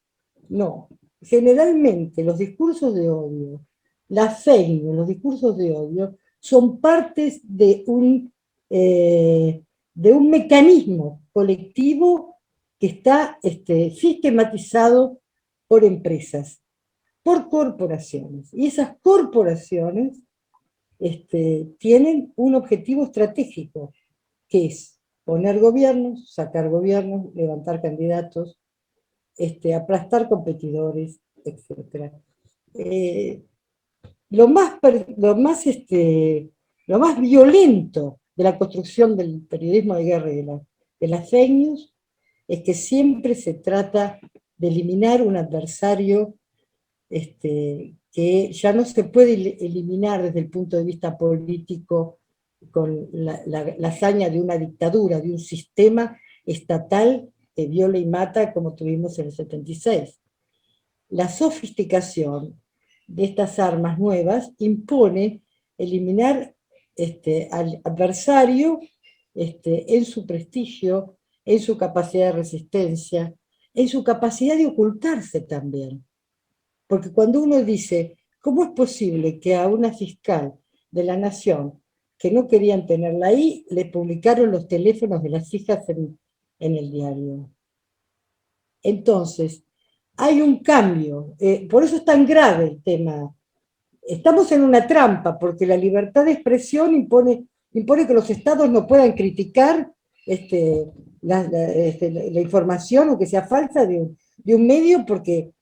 No. Generalmente los discursos de odio, las fake news, los discursos de odio, son partes de un mecanismo colectivo que está sistematizado por empresas, por corporaciones. Y esas corporaciones tienen un objetivo estratégico, que es poner gobiernos, sacar gobiernos, levantar candidatos, aplastar competidores, etc. Eh, lo más violento de la construcción del periodismo de guerra y de las fake news es que siempre se trata de eliminar un adversario que ya no se puede eliminar desde el punto de vista político con la hazaña de una dictadura, de un sistema estatal que viola y mata como tuvimos en el 76. La sofisticación de estas armas nuevas impone eliminar al adversario en su prestigio, en su capacidad de resistencia, en su capacidad de ocultarse también. Porque cuando uno dice, ¿cómo es posible que a una fiscal de la Nación que no querían tenerla ahí, le publicaron los teléfonos de las hijas en el diario? Entonces, hay un cambio. Por eso es tan grave el tema. Estamos en una trampa, porque la libertad de expresión impone que los estados no puedan criticar la información, o que sea falsa, de un medio, porque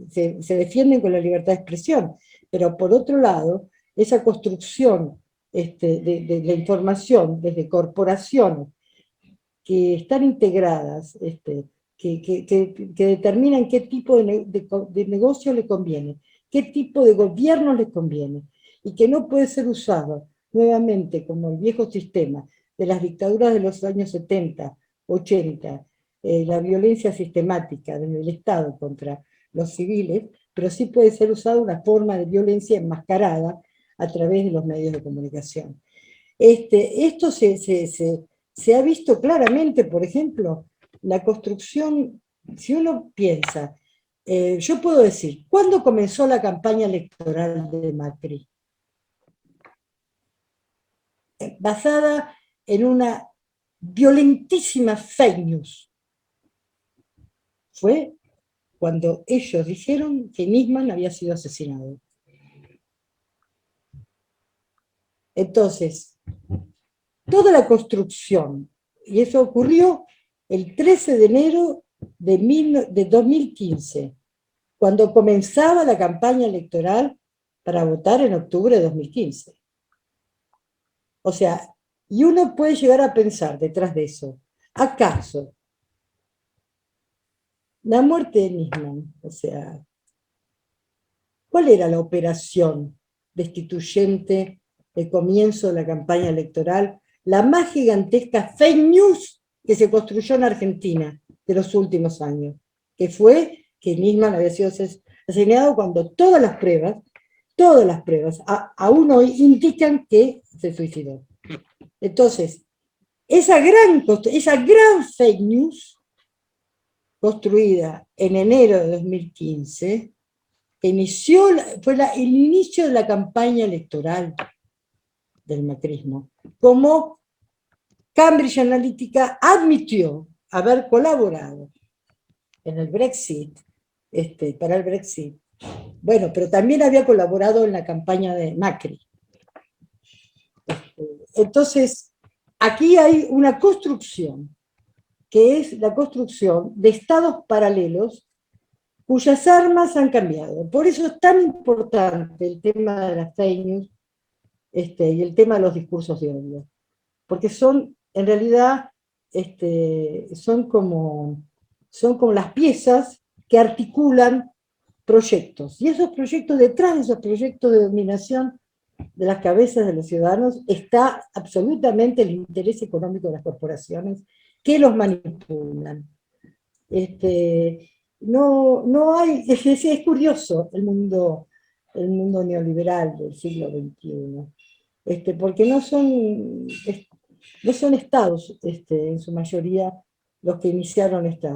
se defienden con la libertad de expresión. Pero por otro lado, esa construcción de la información desde corporaciones que están integradas, que determinan qué tipo de negocio le conviene, qué tipo de gobierno le conviene, y que no puede ser usado nuevamente como el viejo sistema de las dictaduras de los años 70, 80, la violencia sistemática desde el Estado contra los civiles, pero sí puede ser usada una forma de violencia enmascarada a través de los medios de comunicación. Esto se ha visto claramente, por ejemplo, la construcción. Si uno piensa, yo puedo decir, ¿cuándo comenzó la campaña electoral de Macri? Basada en una violentísima fake news. Fue cuando ellos dijeron que Nisman había sido asesinado. Entonces, toda la construcción, y eso ocurrió el 13 de enero de 2015, cuando comenzaba la campaña electoral para votar en octubre de 2015. O sea, y uno puede llegar a pensar detrás de eso, ¿acaso la muerte de Nisman, o sea, cuál era la operación destituyente del comienzo de la campaña electoral, la más gigantesca fake news que se construyó en Argentina de los últimos años, que fue que Nisman había sido asesinado cuando todas las pruebas, aún hoy indican que se suicidó? Entonces, esa gran fake news construida en enero de 2015, fue el inicio de la campaña electoral del macrismo, como Cambridge Analytica admitió haber colaborado en el Brexit, para el Brexit. Bueno, pero también había colaborado en la campaña de Macri. Entonces, aquí hay una construcción, que es la construcción de estados paralelos cuyas armas han cambiado. Por eso es tan importante el tema de las fake news y el tema de los discursos de odio. Porque son, en realidad, son como las piezas que articulan proyectos. Y esos proyectos, detrás de esos proyectos de dominación de las cabezas de los ciudadanos, está absolutamente el interés económico de las corporaciones que los manipulan. No hay, es curioso el mundo neoliberal del siglo XXI, porque no son estados, en su mayoría, los que iniciaron este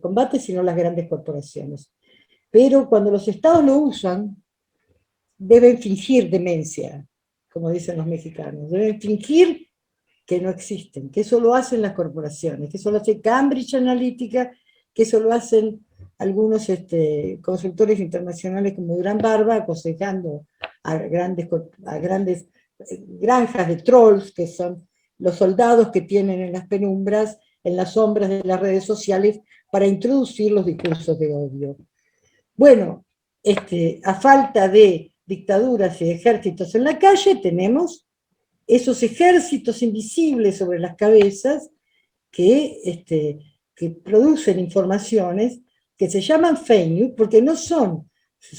combate, sino las grandes corporaciones. Pero cuando los estados lo usan, deben fingir demencia, como dicen los mexicanos, deben fingir que no existen, que eso lo hacen las corporaciones, que eso lo hace Cambridge Analytica, que eso lo hacen algunos consultores internacionales como Durán Barba, aconsejando a grandes granjas de trolls, que son los soldados que tienen en las penumbras, en las sombras de las redes sociales, para introducir los discursos de odio. Bueno, a falta de dictaduras y ejércitos en la calle, tenemos esos ejércitos invisibles sobre las cabezas que producen informaciones que se llaman fake news, porque no son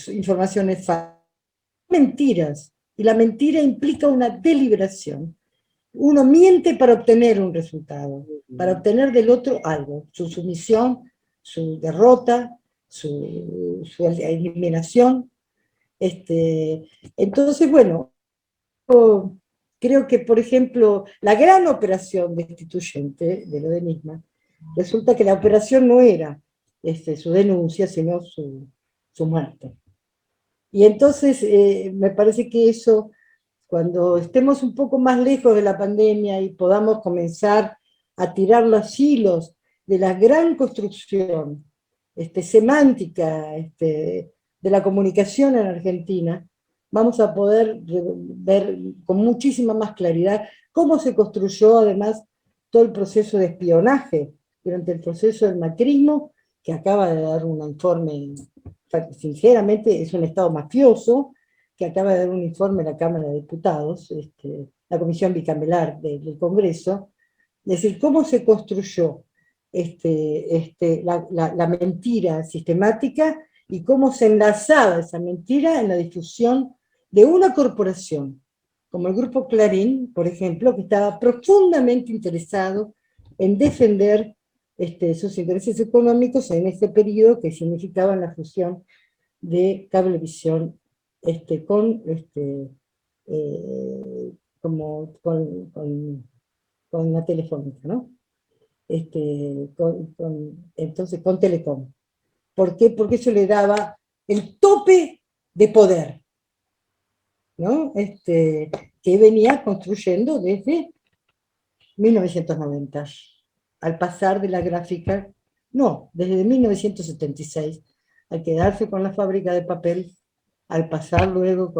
informaciones falsas, mentiras, y la mentira implica una deliberación. Uno miente para obtener un resultado, para obtener del otro algo, su sumisión, su derrota, su eliminación. Entonces, bueno, creo que, por ejemplo, la gran operación destituyente de lo de Nisman, resulta que la operación no era su denuncia, sino su muerte. Y entonces me parece que eso, cuando estemos un poco más lejos de la pandemia y podamos comenzar a tirar los hilos de la gran construcción semántica de la comunicación en Argentina, vamos a poder ver con muchísima más claridad cómo se construyó además todo el proceso de espionaje durante el proceso del macrismo, que acaba de dar un informe, sinceramente es un Estado mafioso, que acaba de dar un informe a la Cámara de Diputados, la Comisión Bicameral del Congreso, es decir, cómo se construyó la mentira sistemática y cómo se enlazaba esa mentira en la difusión de una corporación, como el Grupo Clarín, por ejemplo, que estaba profundamente interesado en defender sus intereses económicos en este periodo que significaba la fusión de Cablevisión con la Telefónica, ¿no? Entonces con Telecom. ¿Por qué? Porque eso le daba el tope de poder, ¿no? Que venía construyendo desde 1990, al pasar de la gráfica, no, desde 1976, al quedarse con la fábrica de papel, al pasar luego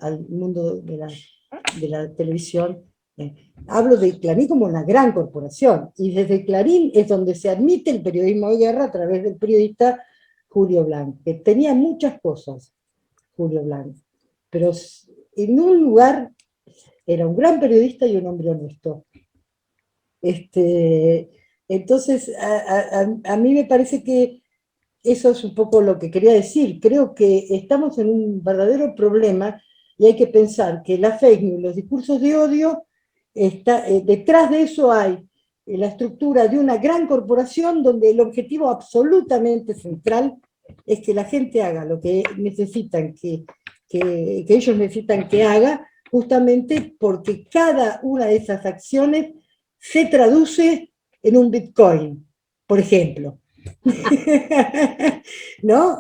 al mundo de la televisión Hablo de Clarín como una gran corporación, y desde Clarín es donde se admite el periodismo de guerra a través del periodista Julio Blanc, que tenía muchas cosas, Julio Blanc, pero en un lugar era un gran periodista y un hombre honesto. Entonces, a mí me parece que eso es un poco lo que quería decir. Creo que estamos en un verdadero problema y hay que pensar que la fake news, los discursos de odio, detrás de eso hay la estructura de una gran corporación donde el objetivo absolutamente central es que la gente haga lo que necesitan que ellos necesitan que haga, justamente porque cada una de esas acciones se traduce en un Bitcoin, por ejemplo. ¿No?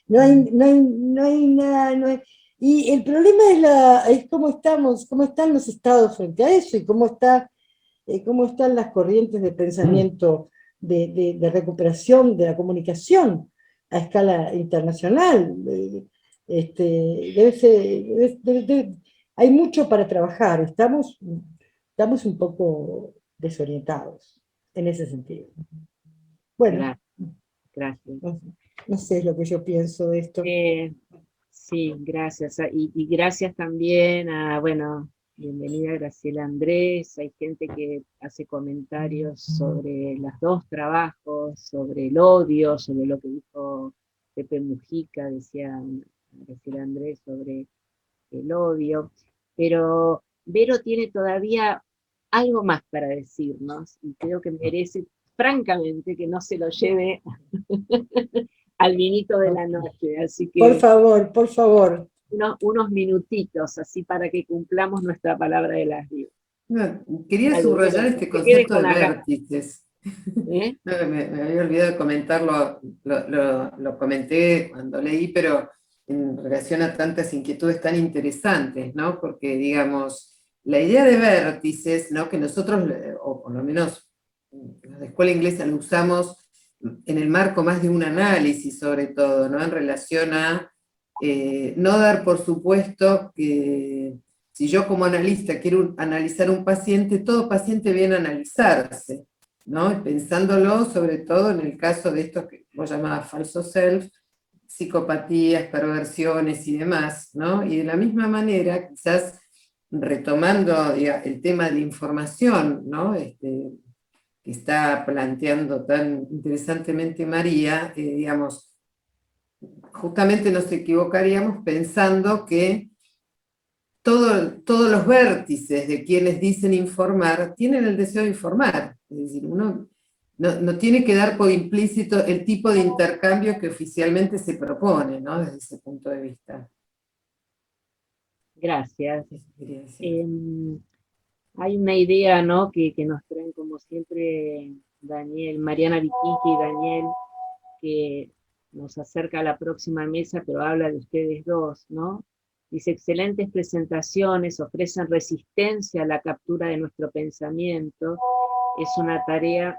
No hay nada. Y el problema es cómo están los estados frente a eso y cómo están las corrientes de pensamiento de recuperación de la comunicación a escala internacional. Hay mucho para trabajar, estamos un poco desorientados en ese sentido. Bueno, Gracias. no sé lo que yo pienso de esto. Sí, gracias. Y gracias también bueno, bienvenida Graciela Andrés. Hay gente que hace comentarios sobre los dos trabajos, sobre el odio, sobre lo que dijo Pepe Mujica, decía Graciela Andrés sobre el odio. Pero Vero tiene todavía algo más para decirnos y creo que merece, francamente, que no se lo lleve al vinito de la noche, así que por favor. unos minutitos, así para que cumplamos nuestra palabra de las 10. Quería subrayar este concepto de vértices. ¿Eh? No, me había olvidado de comentarlo, lo comenté cuando leí, pero en relación a tantas inquietudes tan interesantes, ¿no? Porque, digamos, la idea de vértices, ¿no? Que nosotros, o por lo menos en la escuela inglesa lo usamos en el marco más de un análisis, sobre todo, ¿no? En relación a no dar por supuesto que si yo como analista quiero analizar un paciente, todo paciente viene a analizarse, ¿no? Pensándolo sobre todo en el caso de esto que vos llamabas falso self, psicopatías, perversiones y demás, ¿no? Y de la misma manera, quizás retomando el tema de la información, ¿no? Que está planteando tan interesantemente María, digamos, justamente nos equivocaríamos pensando que todos los vértices de quienes dicen informar tienen el deseo de informar. Es decir, uno no tiene que dar por implícito el tipo de intercambio que oficialmente se propone, ¿no? Desde ese punto de vista. Gracias. Hay una idea, ¿no? que nos traen como siempre Daniel, Mariana Vikinki y Daniel, que nos acerca a la próxima mesa, pero habla de ustedes dos, ¿no? Dice, excelentes presentaciones, ofrecen resistencia a la captura de nuestro pensamiento, es una tarea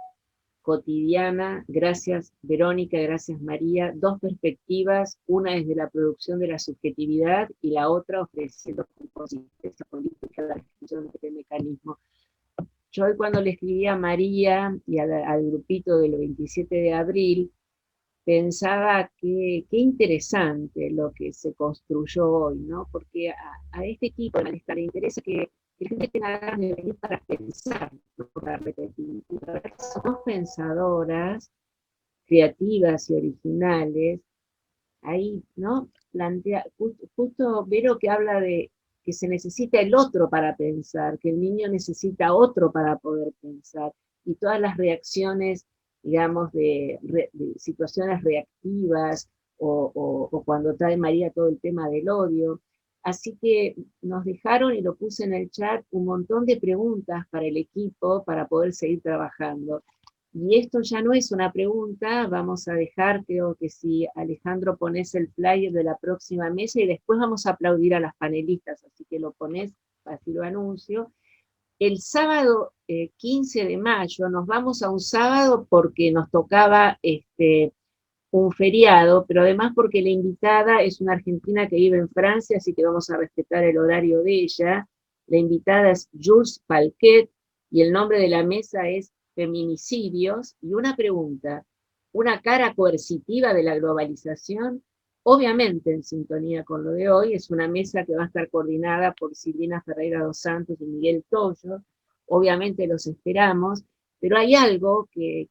cotidiana. Gracias Verónica, gracias María. Dos perspectivas, una desde la producción de la subjetividad y la otra ofreciendo consistencia política a la discusión de este mecanismo. Yo hoy cuando le escribí a María y al grupito del 27 de abril, pensaba que qué interesante lo que se construyó hoy, ¿no? Porque a este equipo de malestar le interesa que la gente tenga ganas de venir para pensar, no para repetir. Somos pensadoras, creativas y originales. Ahí, ¿no? Plantea, justo Vero que habla de que se necesita el otro para pensar, que el niño necesita otro para poder pensar, y todas las reacciones, digamos, de situaciones reactivas, o cuando trae María todo el tema del odio. Así que nos dejaron, y lo puse en el chat, un montón de preguntas para el equipo para poder seguir trabajando. Y esto ya no es una pregunta, vamos a dejar, creo que si Alejandro pones el flyer de la próxima mesa y después vamos a aplaudir a las panelistas, así que lo pones, así lo anuncio. El sábado 15 de mayo nos vamos a un sábado porque nos tocaba un feriado, pero además porque la invitada es una argentina que vive en Francia, así que vamos a respetar el horario de ella. La invitada es Jules Palquet y el nombre de la mesa es Feminicidios. Y una pregunta, ¿una cara coercitiva de la globalización? Obviamente en sintonía con lo de hoy, es una mesa que va a estar coordinada por Silvina Ferreira dos Santos y Miguel Tollo. Obviamente los esperamos, pero hay algo que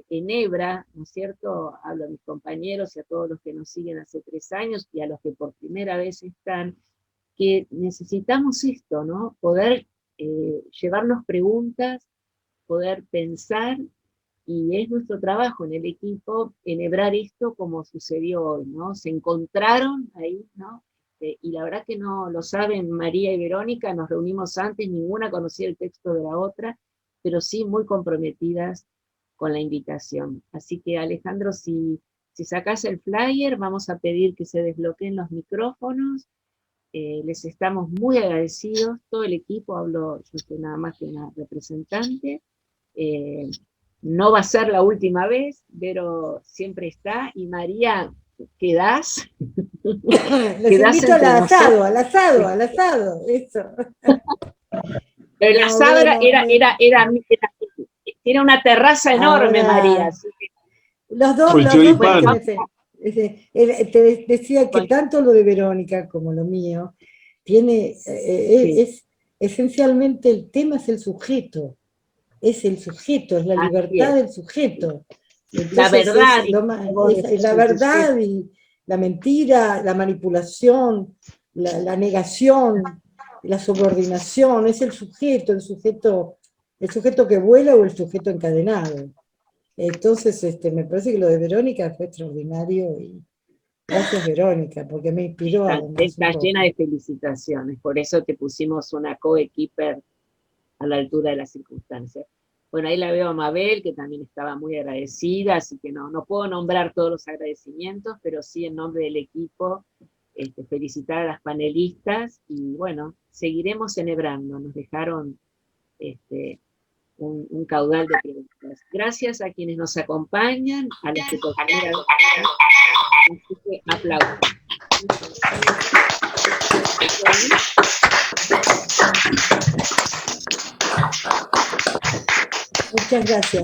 enhebra, ¿no es cierto? Hablo a mis compañeros y a todos los que nos siguen hace 3 años y a los que por primera vez están, que necesitamos esto, ¿no? Poder llevarnos preguntas, poder pensar, y es nuestro trabajo en el equipo enhebrar esto como sucedió hoy, ¿no? Se encontraron ahí, ¿no? Y la verdad que no lo saben María y Verónica, nos reunimos antes, ninguna conocía el texto de la otra, pero sí muy comprometidas con la invitación. Así que Alejandro, si sacás el flyer, vamos a pedir que se desbloqueen los micrófonos. Les estamos muy agradecidos, todo el equipo, hablo, yo soy nada más que una representante. No va a ser la última vez, pero siempre está, y María, ¿quedás? Les invito al asado, eso. Pero el asado era una terraza enorme, ahora, María. Así que... Los dos te decía que tanto lo de Verónica como lo mío, tiene, es esencialmente el tema es el sujeto. Es el sujeto, es la libertad del sujeto. Entonces, la verdad, la verdad y la mentira, la manipulación, la negación, la subordinación, es el sujeto que vuela o el sujeto encadenado. Entonces, me parece que lo de Verónica fue extraordinario y gracias Verónica, porque me inspiró. Está llena de felicitaciones, por eso te pusimos una co-equiper a la altura de las circunstancias. Bueno, ahí la veo a Mabel, que también estaba muy agradecida, así que no puedo nombrar todos los agradecimientos, pero sí en nombre del equipo, felicitar a las panelistas, y bueno, seguiremos enhebrando, nos dejaron un caudal de preguntas. Gracias a quienes nos acompañan, a los que por primera vez, así que aplausos. Muchas gracias.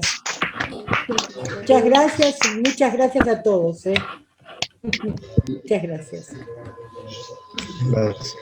Muchas gracias y muchas gracias a todos. Muchas gracias. Gracias.